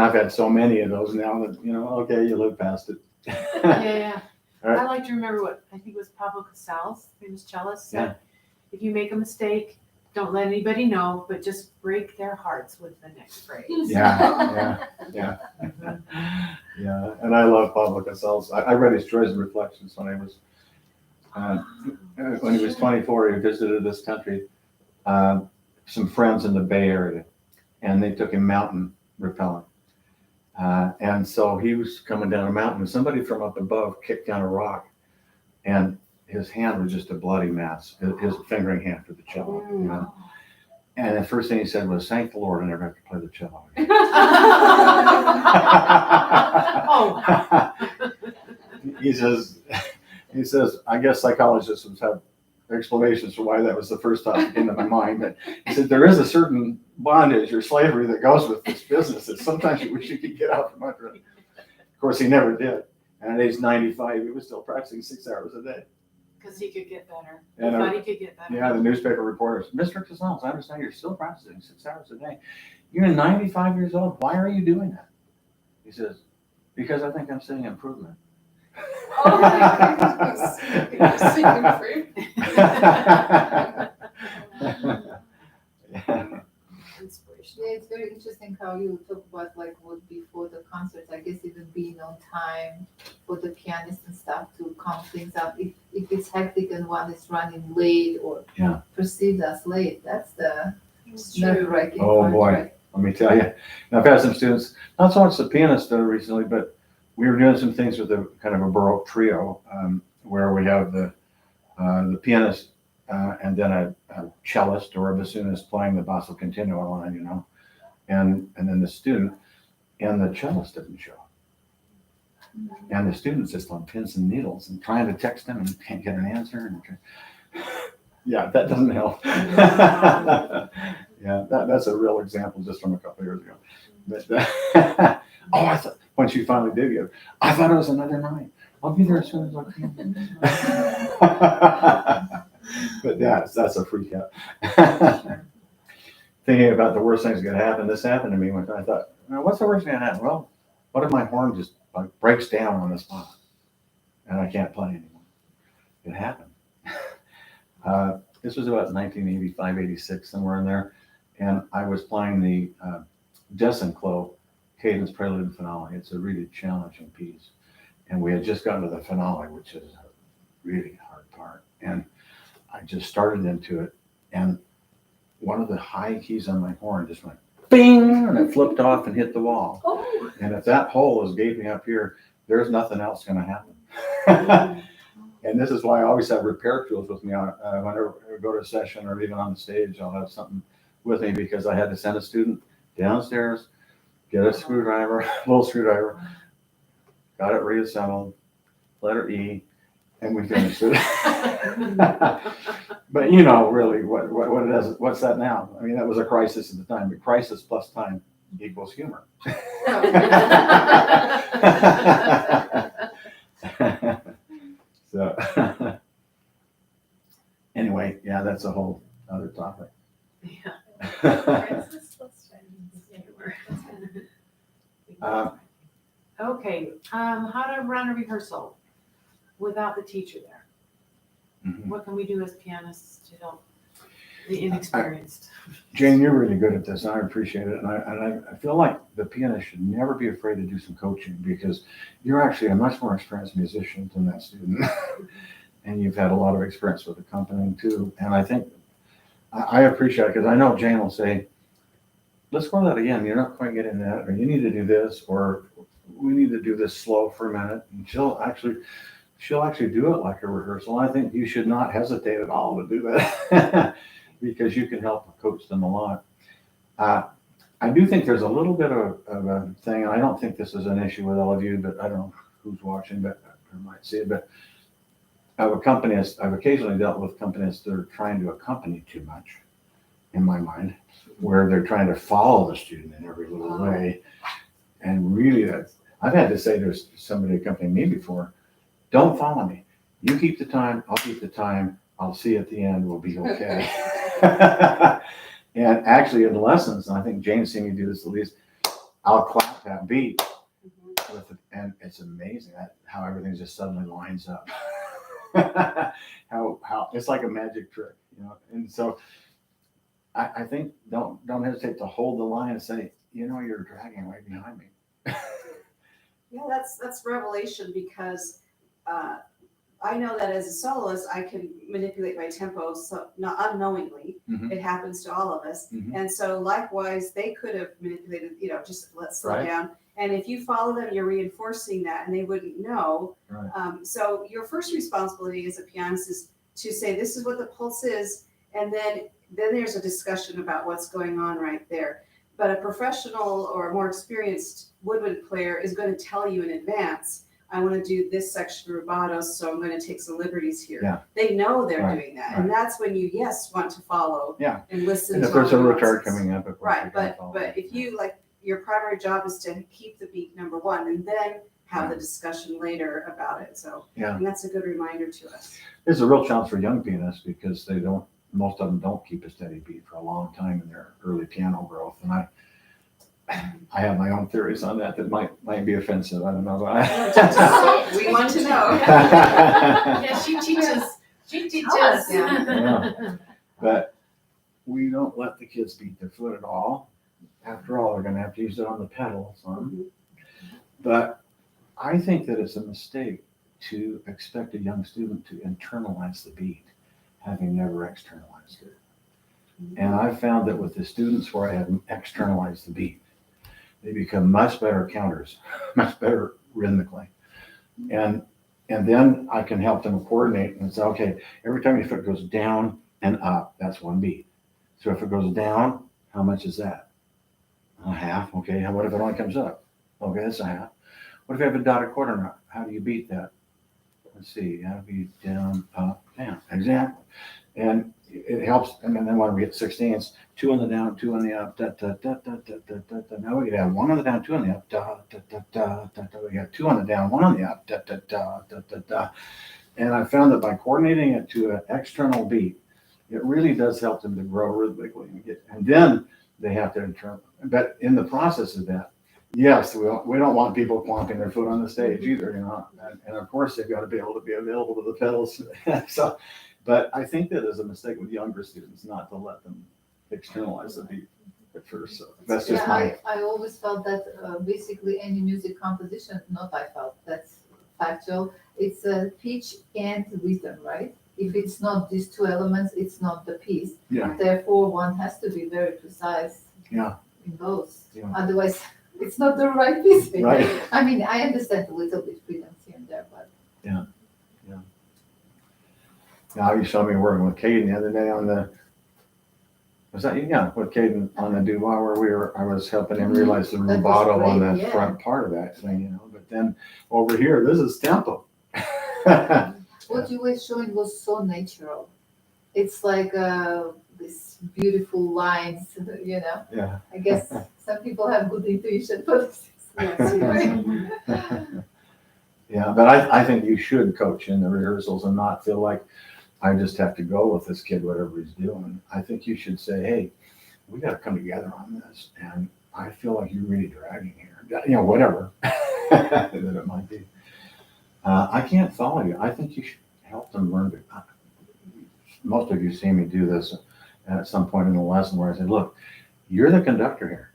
I've had so many of those now that, okay, you live past it. Yeah. Right. I like to remember what I think it was Pablo Casals, famous cellist, said. If you make a mistake, don't let anybody know, but just break their hearts with the next phrase. Yeah. And I love Pablo Casals. I read his Joys and Reflections when he was 24. He visited this country, some friends in the Bay Area, and they took him mountain rappelling. And so he was coming down a mountain, and somebody from up above kicked down a rock, and his hand was just a bloody mess, his fingering hand for the cello. And the first thing he said was, "Thank the Lord I never have to play the cello again." He says, I guess psychologists would have explanations for why that was the first thought that came to my mind. But he said, there is a certain bondage or slavery that goes with this business that sometimes you wish you could get out from under it. Of course, he never did. And at age 95, he was still practicing 6 hours a day. Because he could get better. And, He thought he could get better. Yeah, the newspaper reporters, Mr. Casals, I understand you're still practicing 6 hours a day. You're 95 years old. Why are you doing that? He says, because I think I'm seeing improvement. Oh my goodness. You're seeing improvement. Inspiration. Yeah, it's very interesting how you talk about what before the concerts, I guess even being on time for the pianist and stuff to calm things up. If it's hectic and one is running late or perceived as late, that's the nerve-wracking part. Boy. Right? Let me tell you. And I've had some students, not so much the pianists recently, but we were doing some things with a kind of a Baroque trio where we have the pianist and then a cellist or a bassoonist playing the basso continuo line, and then the student, and the cellist didn't show. And the student's just on pins and needles and trying to text them and can't get an answer. And yeah, that doesn't help. Yeah, that's a real example just from a couple of years ago. But oh, I thought when she finally did get it, I thought it was another night. I'll be there as soon as I can. But yeah, that's a freak out. Thinking about the worst things that could happen. This happened to me one time. I thought, what's the worst thing that happened? Well, what if my horn just like breaks down on the spot and I can't play anymore? It happened. This was about 1985, 86, somewhere in there. And I was playing the Desenclo Cadence Prelude and Finale. It's a really challenging piece. And we had just gotten to the finale, which is a really hard part. And I just started into it. And one of the high keys on my horn just went bing, and it flipped off and hit the wall. Oh. And if that hole is gaping up here, there's nothing else going to happen. And this is why I always have repair tools with me whenever I go to a session or even on the stage. I'll have something with me because I had to send a student downstairs, get a screwdriver, little screwdriver, got it reassembled, letter E, and we finished it. But you know, really, what it is, what's that now? I mean, that was a crisis at the time, but crisis plus time equals humor. So anyway, yeah, that's a whole other topic. Okay, how to run a rehearsal without the teacher there? Mhm. What can we do as pianists to help the inexperienced? Jane, you're really good at this, and I appreciate it. And I feel like the pianist should never be afraid to do some coaching because you're actually a much more experienced musician than that student. And you've had a lot of experience with accompanying too. And I think I appreciate it because I know Jane will say, let's go that again. You're not quite getting that, or you need to do this, or we need to do this slow for a minute. And she'll actually do it like a rehearsal. I think you should not hesitate at all to do that because you can help coach them a lot. I do think there's a little bit of a thing, and I don't think this is an issue with all of you, but I don't know who's watching, but I might see it. But I've occasionally dealt with accompanists that are trying to accompany too much, in my mind, where they're trying to follow the student in every little way. And really, I've had to say to somebody accompanying me before, don't follow me. You keep the time, I'll keep the time, I'll see you at the end, we'll be okay. And actually in the lessons, and I think Jane's seen me do this at least, I'll clap that beat with it, and it's amazing how everything just suddenly lines up. how it's like a magic trick, you know. And so I think don't hesitate to hold the line and say, you're dragging right behind me. Yeah, that's revelation because I know that as a soloist, I can manipulate my tempo, so not unknowingly. Mhm. It happens to all of us. Mhm. And so likewise, they could have manipulated, just let's slow Right. down. And if you follow them, you're reinforcing that and they wouldn't know. Right. So your first responsibility as a pianist is to say, this is what the pulse is. And then there's a discussion about what's going on right there. But a professional or a more experienced woodwind player is going to tell you in advance, I want to do this section rubato, so I'm going to take some liberties here. Yeah. They know they're Right, doing that. right. And that's when you, want to follow Yeah. and listen And to if there's a all the retard nuances. coming up, of course Right, you can but follow. if you, your primary job is to keep the beat number one and then have the discussion later about it. So, Yeah. and that's a good reminder to us. It's a real challenge for young pianists because most of them don't keep a steady beat for a long time in their early piano growth. And I have my own theories on that might be offensive. I don't know. We want to know. Yeah, she teaches. Yeah. But we don't let the kids beat their foot at all. After all, they're going to have to use it on the pedal. But I think that it's a mistake to expect a young student to internalize the beat, having never externalized it. And I've found that with the students where I have externalized the beat, they become much better counters, much better rhythmically. And then I can help them coordinate and say, okay, every time your foot goes down and up, that's one beat. So if it goes down, how much is that? A half. Okay. What if it only comes up? Okay, that's a half. What if you have a dotted quarter note? How do you beat that? Let's see, you have to be down, up, down. Exactly. And it helps. And then when we get 16ths, 2 on the down, 2 on the up, da, da, da, da, da, da, da, da. Now we can have 1 on the down, 2 on the up, da, da, da, da, da, da. We got 2 on the down, 1 on the up, da, da, da, da, da, da. And I found that by coordinating it to an external beat, it really does help them to grow rhythmically. And then they have to interpret. But in the process of that, yes, we don't want people clomping their foot on the stage either, you know. And of course, they've got to be able to be available to the pedals. So, but I think that is a mistake with younger students not to let them externalize the beat at first. So that's just I always felt that basically any music composition, not I felt, that's factual, it's a pitch and rhythm, right? If it's not these two elements, it's not the piece. Yeah. Therefore, one has to be very precise Yeah. in those. Yeah. Otherwise, it's not the right piece. Right. I mean, I understand a little bit freedom here and there, but Now you saw me working with Caden the other day on the, was that you? Yeah, with Caden on the Duval where I was helping him realize the That was rubato on great, the yeah. front part of that thing, you know. But then over here, this is tempo. what you were showing was so natural. It's like these beautiful lines, you know. Yeah. I guess some people have good intuition, but Yeah, but I think you should coach in the rehearsals and not feel like I just have to go with this kid, whatever he's doing. I think you should say, hey, we got to come together on this. And I feel like you're really dragging here, you know, whatever that it might be. I can't follow you. I think you should help them learn to. Most of you see me do this at some point in the lesson where I say, look, you're the conductor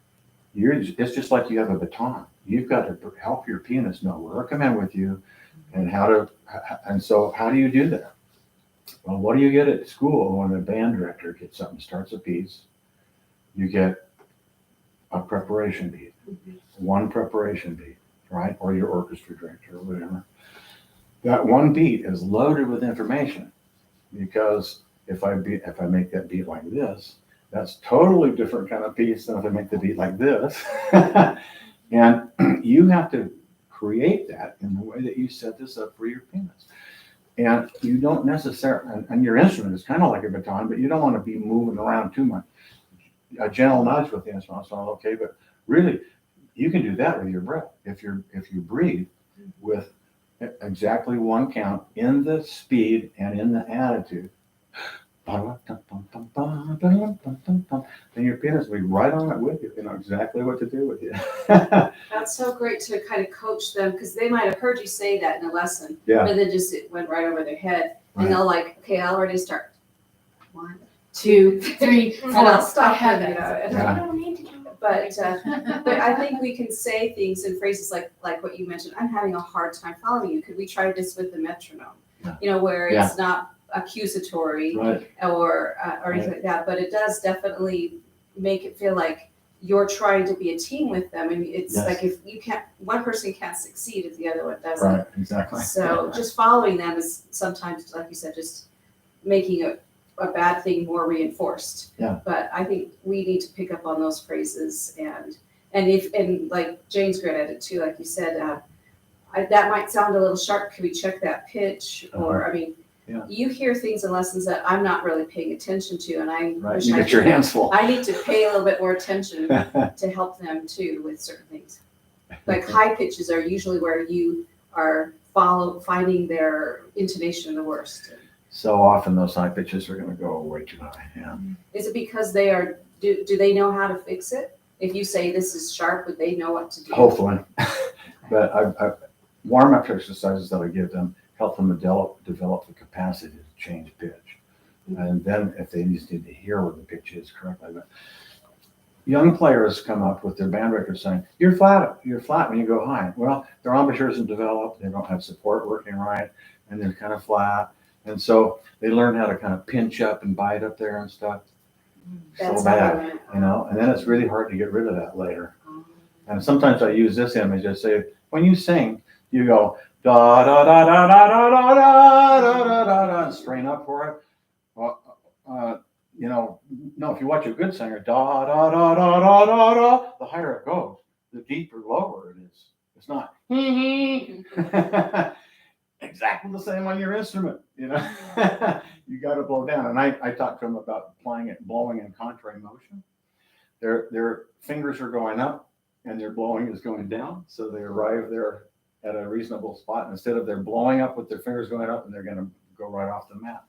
here. It's just like you have a baton. You've got to help your pianist know where to come in with you and so how do you do that? Well, what do you get at school when the band director gets something, starts a piece? You get a preparation beat, one preparation beat, right? Or your orchestra director or whatever. That one beat is loaded with information because if I make that beat like this, that's totally different kind of piece than if I make the beat like this. And you have to create that in the way that you set this up for your pianist. And you don't necessarily, and your instrument is kind of like a baton, but you don't want to be moving around too much. A gentle nudge with the instrument is all okay, but really, you can do that with your breath. If you breathe with exactly one count in the speed and in the attitude, then your pianist will be right on it with you. You know exactly what to do with you. That's so great to kind of coach them because they might have heard you say that in a lesson, Yeah. but then just it went right over their head, and they'll like, okay, I'll already start. 1, 2, 3, 4. and I'll stop. I have them, it. you know, and Yeah. I don't need to do it. But I think we can say things in phrases like what you mentioned. I'm having a hard time following you. Could we try this with the metronome? Yeah. You know, where it's not accusatory Right. or anything like that, but it does definitely make it feel like you're trying to be a team with them, and it's Yes. like if you can't, one person can't succeed if the other one doesn't. Right, exactly. So just following them is sometimes, like you said, just making a bad thing more reinforced. Yeah. But I think we need to pick up on those phrases and like Jane's great at it too, like you said, that might sound a little sharp. Could we check that pitch? Or, I mean, Yeah. you hear things in lessons that I'm not really paying attention to, and I Right, wish you I get your could. hands full. I need to pay a little bit more attention to help them too with certain things. Like high pitches are usually where you are finding their intonation the worst. So often those high pitches are going to go way too high. Yeah. Is it because they are, do they know how to fix it? If you say this is sharp, would they know what to do? Hopefully. But I warm-up exercises that I give them help them develop the capacity to change pitch. And then if they just need to hear what the pitch is correctly. But young players come up with their band director saying, you're flat when you go high. Well, their embouchure isn't developed, they don't have support working right, and they're kind of flat. And so they learn how to kind of pinch up and bite up there and stuff. That's So bad, how you know, and then it's really hard to get rid of that later. And sometimes I use this image. I say, when you sing, you go da da da da da da da da da da da and strain up for it. Well, you know, no, if you watch a good singer, da da da da da da da, the higher it goes, the deeper, lower it is. It's not exactly the same on your instrument, you know. You got to blow down. And I talked to them about blowing in contrary motion. Their fingers are going up and their blowing is going down. So they arrive there at a reasonable spot. Instead of they're blowing up with their fingers going up and they're going to go right off the map.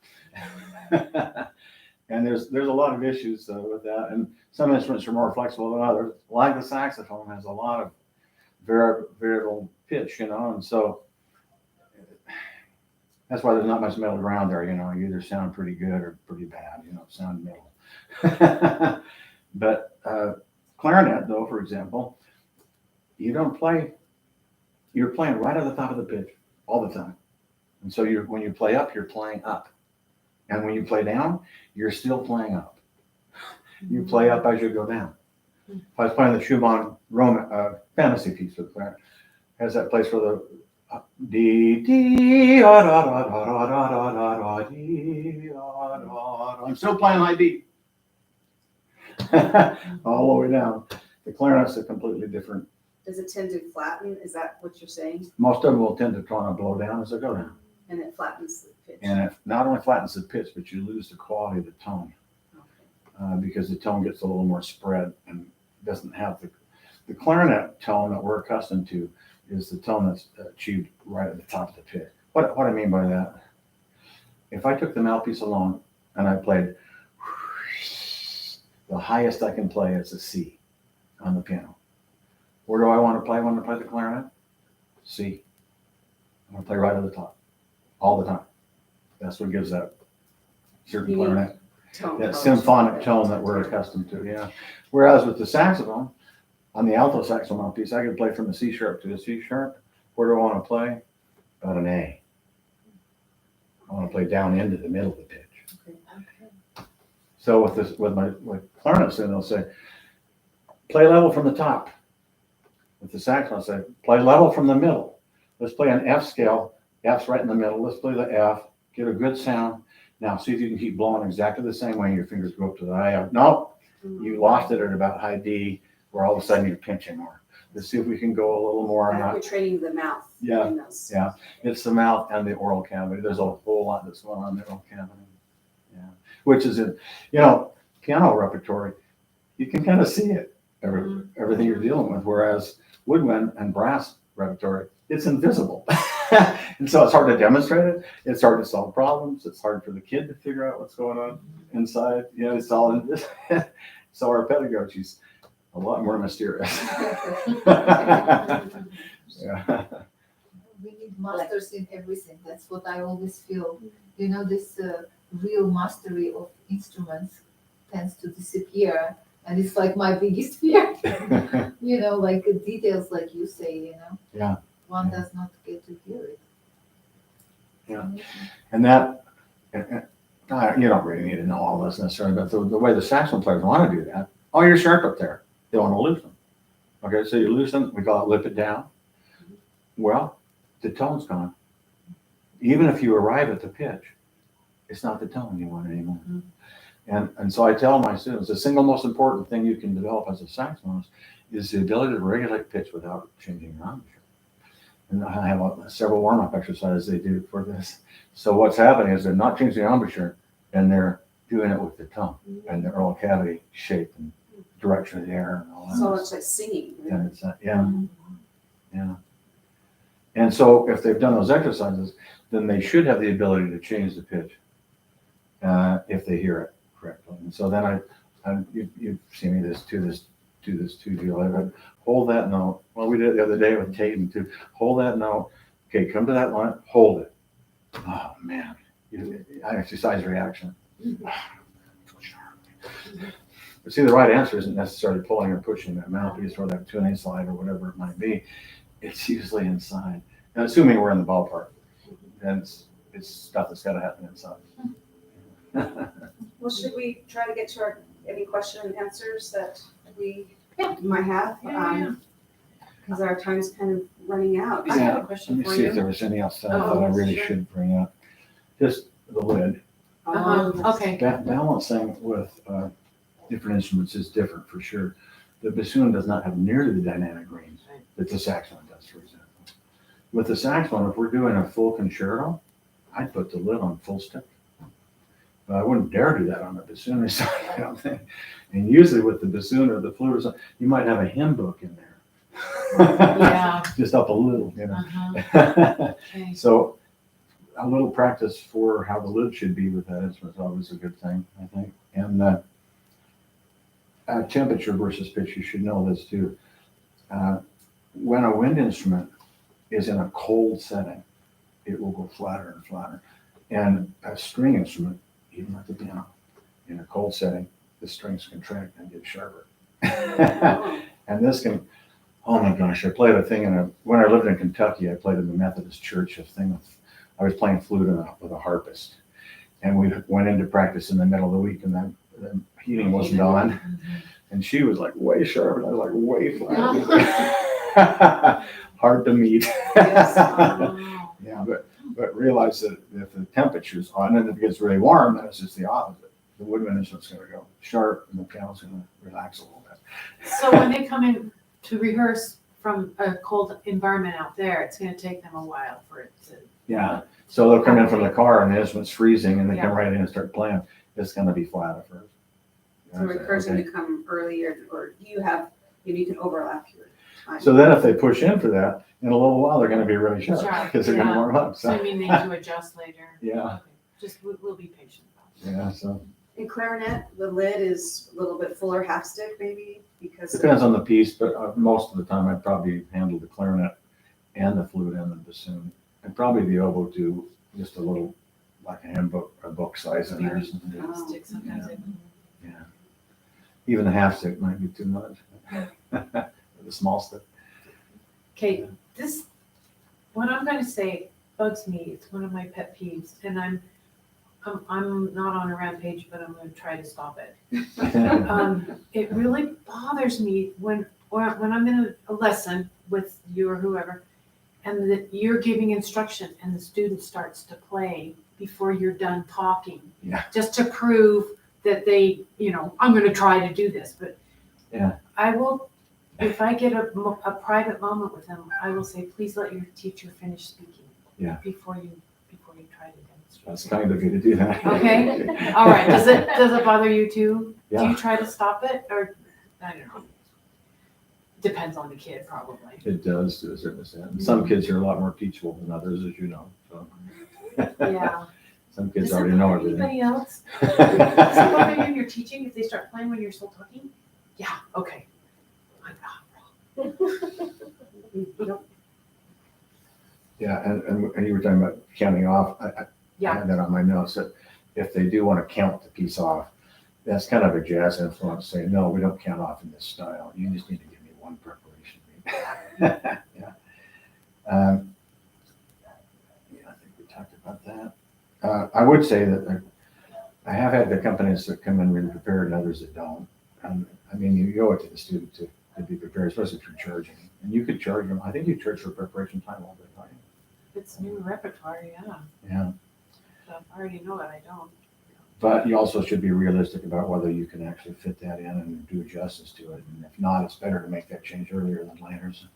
And there's a lot of issues with that. And some instruments are more flexible than others. Like the saxophone has a lot of variable pitch, you know, and so that's why there's not much middle ground there, you know. You either sound pretty good or pretty bad, you know, sound middle. But clarinet, though, for example, you're playing right at the top of the pitch all the time. And so when you play up, you're playing up. And when you play down, you're still playing up. You play up as you go down. If I was playing the Schumann fantasy piece with clarinet, has that place where the D D da da da da da da da da D da da. I'm still playing high D. All the way down. The clarinet's a completely different. Does it tend to flatten? Is that what you're saying? Most of them will tend to try to blow down as they go down. And it flattens the pitch. And it not only flattens the pitch, but you lose the quality of the tone. Because the tone gets a little more spread and doesn't have the clarinet tone that we're accustomed to is the tone that's achieved right at the top of the pitch. What I mean by that, if I took the mouthpiece alone and I played, the highest I can play is a C on the piano. Where do I want to play when I play the clarinet? C. I want to play right at the top, all the time. That's what gives that certain clarinet. That symphonic tone that we're accustomed to, yeah. Whereas with the saxophone, on the alto saxophone piece, I could play from a C sharp to a C sharp. Where do I want to play? About an A. I want to play down into the middle of the pitch. Okay. So with clarinets, then they'll say, play level from the top. With the saxophone, I'll say, play level from the middle. Let's play an F scale. F's right in the middle. Let's play the F. Get a good sound. Now, see if you can keep blowing exactly the same way your fingers go up to the high F. Nope, you lost it at about high D, where all of a sudden you're pinching more. Let's see if we can go a little more. You're training the mouth. Yeah, in those. yeah. It's the mouth and the oral cavity. There's a whole lot that's going on in the oral cavity. Yeah, which is in, you know, piano repertory. You can kind of see it, everything you're dealing with. Whereas woodwind and brass repertory, it's invisible. And so it's hard to demonstrate it. It's hard to solve problems. It's hard for the kid to figure out what's going on inside. You know, it's all in this. So our pedagogy's a lot more mysterious. Yeah. We need masters in everything. That's what I always feel. You know, this real mastery of instruments tends to disappear. And it's like my biggest fear. You know, like details, like you say, you know. Yeah. One does not get to hear it. Yeah. And that, you don't really need to know all this necessarily, but the way the saxophone players want to do that, oh, you're sharp up there. They want to loosen. Okay, so you loosen, we call it lip it down. Well, the tone's gone. Even if you arrive at the pitch, it's not the tone you want anymore. And so I tell my students, the single most important thing you can develop as a saxophonist is the ability to regulate pitch without changing your embouchure. And I have several warm-up exercises they do for this. So what's happening is they're not changing the embouchure, and they're doing it with the tongue and the oral cavity shape and direction of the air and all that. So it's like singing. Right? And it's, yeah. And so if they've done those exercises, then they should have the ability to change the pitch if they hear it correctly. And so then you've seen me do this deal. I hold that note. Well, we did it the other day with Tatum too. Hold that note. Okay, come to that line. Hold it. Oh man, I exercise reaction. But see, the right answer isn't necessarily pulling or pushing that mouthpiece or that tuning slide or whatever it might be. It's usually inside. And assuming we're in the ballpark, then it's stuff that's got to happen inside. Well, should we try to get to any question and answers that we might have? Because our time's kind of running out. I have a question Let me for see you. if there was any else that I really should bring up. Just the lid. Okay. Balancing with different instruments is different for sure. The bassoon does not have nearly the dynamic range that the saxophone does, for example. With the saxophone, if we're doing a full concerto, I'd put the lid on full stick. But I wouldn't dare do that on the bassoon, so I don't think. And usually with the bassoon or the flute or something, you might have a hymn book in there. Yeah. Just up a little, you know. Okay. So a little practice for how the lid should be with that instrument is always a good thing, I think. And temperature versus pitch, you should know this too. When a wind instrument is in a cold setting, it will go flatter and flatter. And a string instrument, even like the piano, in a cold setting, the strings contract and get sharper. And this can, oh my gosh, I played a thing when I lived in Kentucky, I played in the Methodist church, I was playing flute with a harpist. And we went into practice in the middle of the week, and then the heating wasn't on. And she was like way sharp, and I was like way flat. Hard to meet. Yeah, but realize that if the temperature's on, and if it gets really warm, then it's just the opposite. The woodwind instrument's going to go sharp, and the piano's going to relax a little bit. So when they come in to rehearse from a cold environment out there, it's gonna take them a while for it to. Yeah, so they'll come in from the car, and the instrument's freezing, and they come Yeah. right in and start playing. It's going to be flat at first. So we're encouraging them to come earlier, or you can overlap your time. So then if they push in for that, in a little while, they're going to be really sharp Sharp, because they're going to yeah. warm up. So I So, mean, they need to adjust later. Yeah. Okay. Just, we'll be patient about it. yeah, so In clarinet, the lid is a little bit fuller half stick maybe, because. depends on the piece, but most of the time I'd probably handle the clarinet and the flute and the bassoon. And probably the oboe too, just a little, like a handbook, a book size in there. or something. Oh, Stick sometimes. Yeah. Even the half stick might be too much. The small stick. Okay, what I'm gonna say bugs me. It's one of my pet peeves, and I'm not on a rampage, but I'm gonna try to stop it. It really bothers me when I'm in a lesson with you or whoever, and that you're giving instruction and the student starts to play before you're done talking. Yeah. Just to prove that they, I'm gonna try to do this, but Yeah. I will, if I get a private moment with them, I will say, please let your teacher finish speaking. Yeah. Before you try to demonstrate. That's kind of you to do that. Okay, all right, does it bother you too? Do Yeah. you try to stop it, or, I don't know. Depends on the kid, probably. It does to a certain extent. Some kids are a lot more teachable than others, as you know. So. Yeah. Some kids Does it already know bother everything. anybody else? Does it bother you when you're teaching if they start playing when you're still talking? Yeah, okay. I'm not wrong. Yeah, and you were talking about counting off. I Yeah. had that on my notes, that if they do want to count the piece off, that's kind of a jazz influence, saying, no, we don't count off in this style. You just need to give me one preparation. Yeah. Yeah, I think we talked about that. I would say that I have had the companies that come in really prepared and others that don't. I mean, you owe it to the student to be prepared, especially if you're charging. And you could charge them, I think you charge for preparation time all the time. It's new repertoire, yeah. Yeah. So I already know that I don't. But you also should be realistic about whether you can actually fit that in and do justice to it. And if not, it's better to make that change earlier than later. So.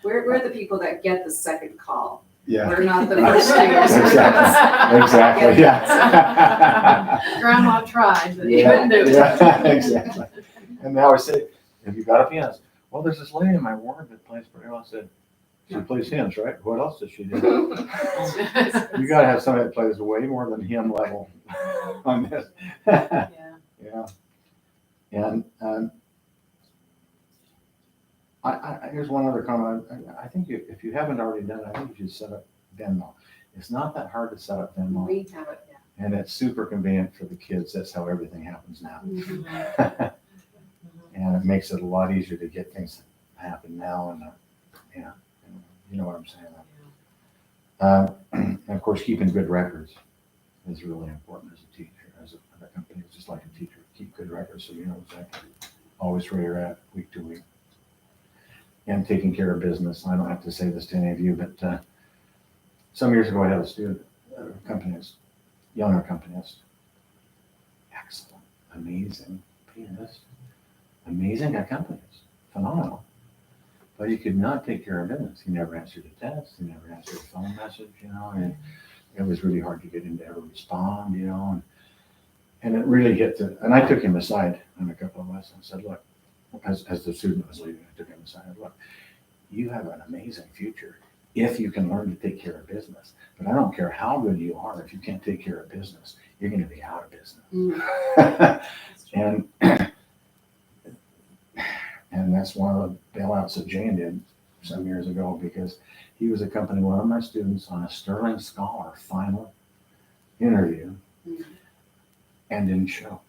We're the people that get the second call. Yeah. We're not the first singers. Exactly, yeah. Grandma tried, but you Yeah, couldn't do it. yeah, exactly. And they always say, have you got a pianist? Well, there's this lady in my ward that plays pretty well. I said, she plays hymns, right? What else does she do? You gotta have somebody that plays way more than hymn level on this. Yeah. Yeah. And here's one other comment. I think if you haven't already done it, I think you should set up Venmo. It's not that hard to set up Venmo, We have it, yeah. and it's super convenient for the kids. That's how everything happens now. And it makes it a lot easier to get things happen now. And yeah, you know what I'm saying. And of course, keeping good records is really important as a teacher, as a company. It's just like a teacher. Keep good records so you know exactly always where you're at week to week. And taking care of business. I don't have to say this to any of you, but some years ago I had a student, accompanist, young accompanist, excellent, amazing pianist, amazing accompanist, phenomenal. but he could not take care of business. He never answered a text, he never answered a phone message, and it was really hard to get him to ever respond, and it really hit and I took him aside on a couple of lessons and said, look, as the student was leaving, I took him aside and said, look, you have an amazing future if you can learn to take care of business. But I don't care how good you are, if you can't take care of business, you're going to be out of business. And that's one of the bailouts that Jane did some years ago, because he was accompanying one of my students on a Sterling Scholar final interview and didn't show.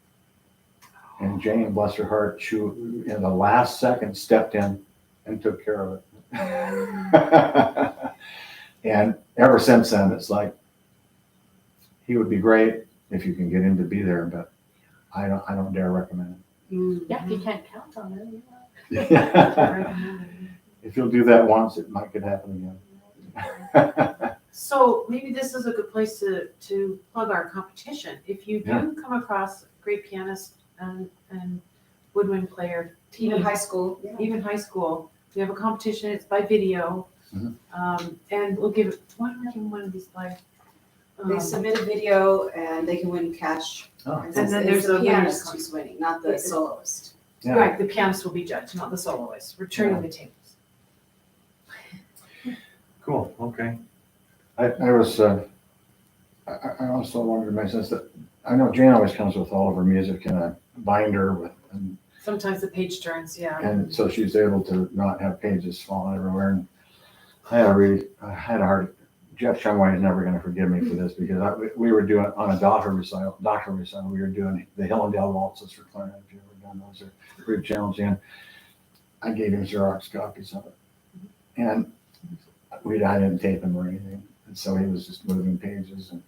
And Jane, bless her heart, she in the last second stepped in and took care of it. And ever since then, it's like, he would be great if you can get him to be there, but I don't dare recommend Yeah, if you can't count on it. it. If you'll do that once, it might could happen again. So maybe this is a good place to plug our competition. If you do come across a great pianist and woodwind player, Even high school. even high school, we have a competition. It's by video, and we'll give it. Why don't we give them one of these live? They submit a video and they can win cash. Oh. And then there's it's the a winner's pianist contest. who's winning, not the soloist. Yeah. Right, the pianist will be judged, not the soloist. We're turning the tables. Cool, okay. I was, I also wanted to mention this, that I know Jane always comes with all of her music in a binder and Sometimes the page turns, yeah. And so she's able to not have pages falling everywhere. And I had a hard, Jeff Chungway is never going to forgive me for this, because we were doing on a doctor recital, we were doing the Hillendale waltzes for clarinet. If you ever done those, are pretty challenging. I gave him Xerox copies of it. And I didn't tape him or anything. And so he was just moving pages, and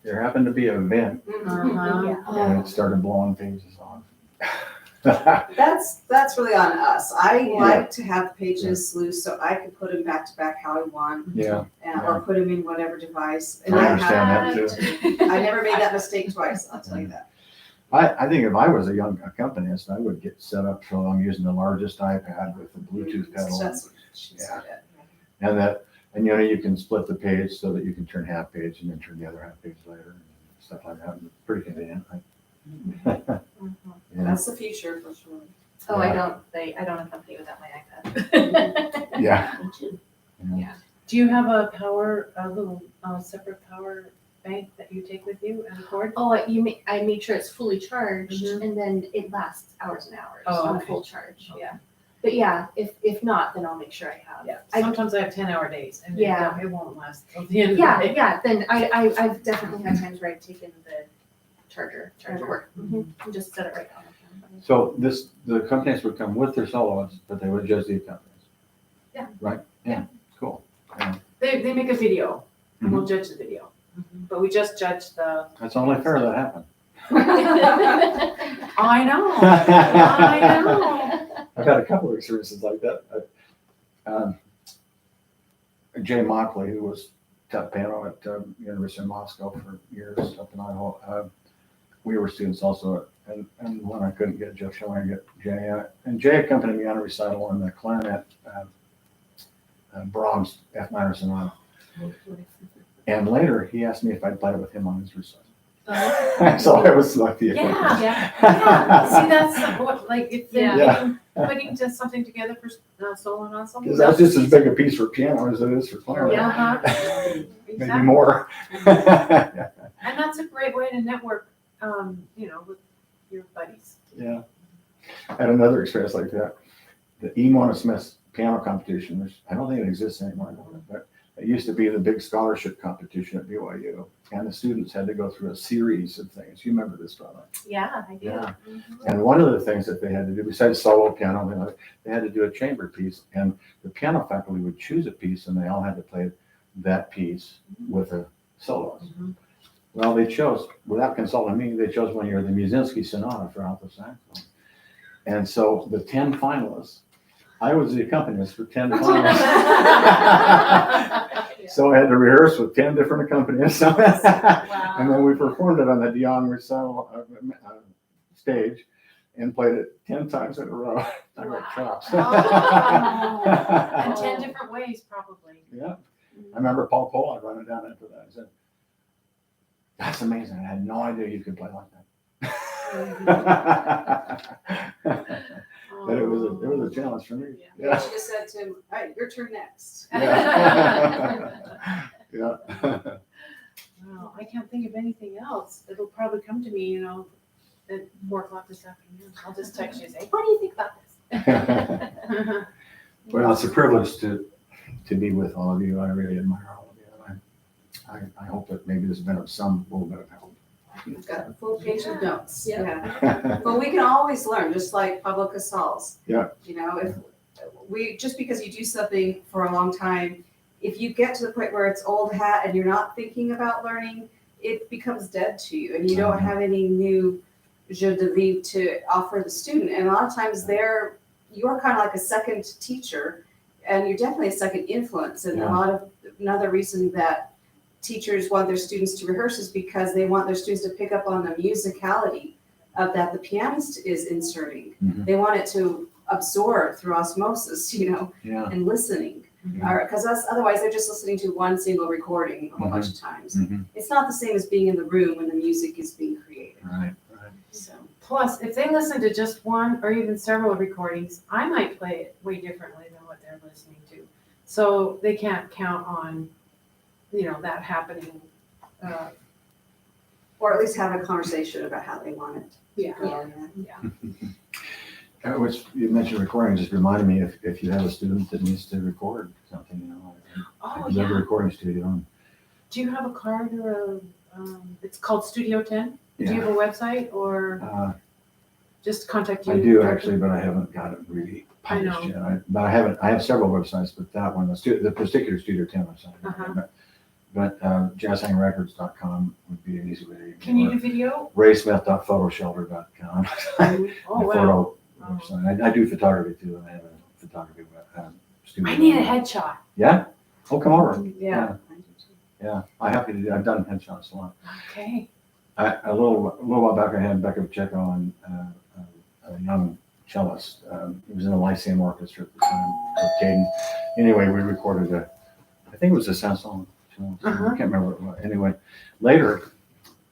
there happened to be a vent, and it started blowing pages off. That's really on us. I like to have the pages loose so I can put them back to back how I want, or put them in whatever device. And I understand that too. I never made that mistake twice, I'll tell you that. I think if I was a young accompanist, I would get set up so I'm using the largest iPad with the Bluetooth pedal. That's what she said. And you can split the page so that you can turn half page and then turn the other half page later and stuff like that. Pretty convenient. That's the future for sure. Oh, I don't accompany without my iPad. Yeah. Me too. Do you have a little separate power bank that you take with you and cord? Oh, I make sure it's fully charged, and then it lasts hours and hours on a full charge. Yeah. But yeah, if not, then I'll make sure I have. Yeah. Sometimes I have 10-hour days, and it won't last till the end of the day. Yeah. Then I've definitely had times where I've taken the charger cord and just set it right on the phone. So the companies would come with their soloists, but they would judge the accompanist. Yeah. Right? Yeah. Cool. Yeah. They make a video, and we'll judge the video. But we just judge the. That's only fair that happened. I know. I've had a couple of experiences like that. Jay Mockley, who was taught piano at University of Moscow for years up in Idaho, we were students also, and when I couldn't get Jeff Schilling, I get Jay. And Jay accompanied me on a recital on the clarinet, Brahms F minor sonata. And later, he asked me if I'd play with him on his recital. So I was lucky. Yeah. See, that's what, like, if they're putting just something together for solo and ensemble. Because that's just as big a piece for piano as it is for clarinet. Maybe more. And that's a great way to network, with your buddies. Yeah. I had another experience like that. The E. Mona Smith piano competition, which I don't think it exists anymore, but it used to be the big scholarship competition at BYU. And the students had to go through a series of things. You remember this, Donna? Yeah, I do. Yeah. And one of the things that they had to do, besides solo piano, they had to do a chamber piece. And the piano faculty would choose a piece, and they all had to play that piece with a soloist. Well, they chose, without consulting me, they chose one year the Musinski Sonata for alto saxophone. And so the 10 finalists, I was the accompanist for 10 finalists. So I had to rehearse with 10 different accompanists. And then we performed it on the Dion recital stage. and played it 10 times in a row. I got chops. And 10 different ways, probably. Yeah. I remember Paul Pollard running down after that. I said, "That's amazing. I had no idea you could play like that." But it was a challenge for me. You Yeah. should have said to him, all right, your turn next. Yeah. Yeah. Well, I can't think of anything else. It'll probably come to me, at 4:00 this afternoon. I'll just text you and say, what do you think about this? Well, it's a privilege to be with all of you. I really admire all of you. And I hope that maybe this has been of some little bit of help. You've got a full page of notes. Yeah. But we can always learn, just like Pablo Casals. Yeah. If just because you do something for a long time, if you get to the point where it's old hat and you're not thinking about learning, it becomes dead to you, and you don't have any new jeu de vivre to offer the student. And a lot of times you're kind of like a second teacher, and you're definitely a second influence. And another reason that teachers want their students to rehearse is because they want their students to pick up on the musicality of that the pianist is inserting. Mhm. They want it to absorb through osmosis, Yeah. and listening. Mhm. Because otherwise they're just listening to one single recording a whole bunch of times. Mhm. It's not the same as being in the room when the music is being created. Right. So Plus, if they listen to just one or even several recordings, I might play it way differently than what they're listening to. So they can't count on, that happening. or at least have a conversation about how they want it. Yeah. Which you mentioned recording just reminded me if you have a student that needs to record something, Oh, there's a yeah. recording studio. And, Do you have a card or it's called Studio 10? Do you have a website or just contact you? I do actually, but I haven't got it really I know. published yet. I have several websites, but that one, the particular Studio 10 website. Uh-huh. But jazzhangrecords.com would be an easy way to. Can you do video? RaySmith.photoshelter.com. Oh, wow. Photo website. I do photography too, and I have a photography studio. I need a headshot. Yeah? Oh, come over. Yeah. Yeah, I'm happy to do. I've done headshots a lot. Okay. A little while back, I had Becca Pacheco and a young cellist. He was in the Lyceum Orchestra at the time with Caden. Anyway, we recorded I think it was a Sanson. I can't remember what it was. Anyway, later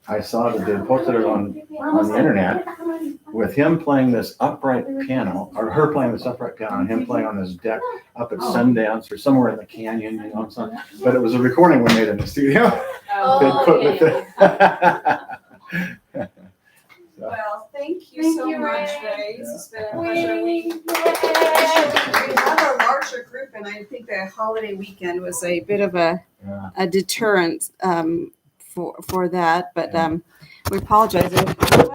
I saw that they posted it on the internet with him playing this upright piano, or her playing this upright piano, and him playing on this deck up at Sundance or somewhere in the canyon, something. But it was a recording we made in the studio. They'd put with it. Well, thank you Thank so you, much, Ray. Ray. This has been a Yay. pleasure. We have a larger group, and I think the holiday weekend was a bit of a deterrent for that. But we apologize.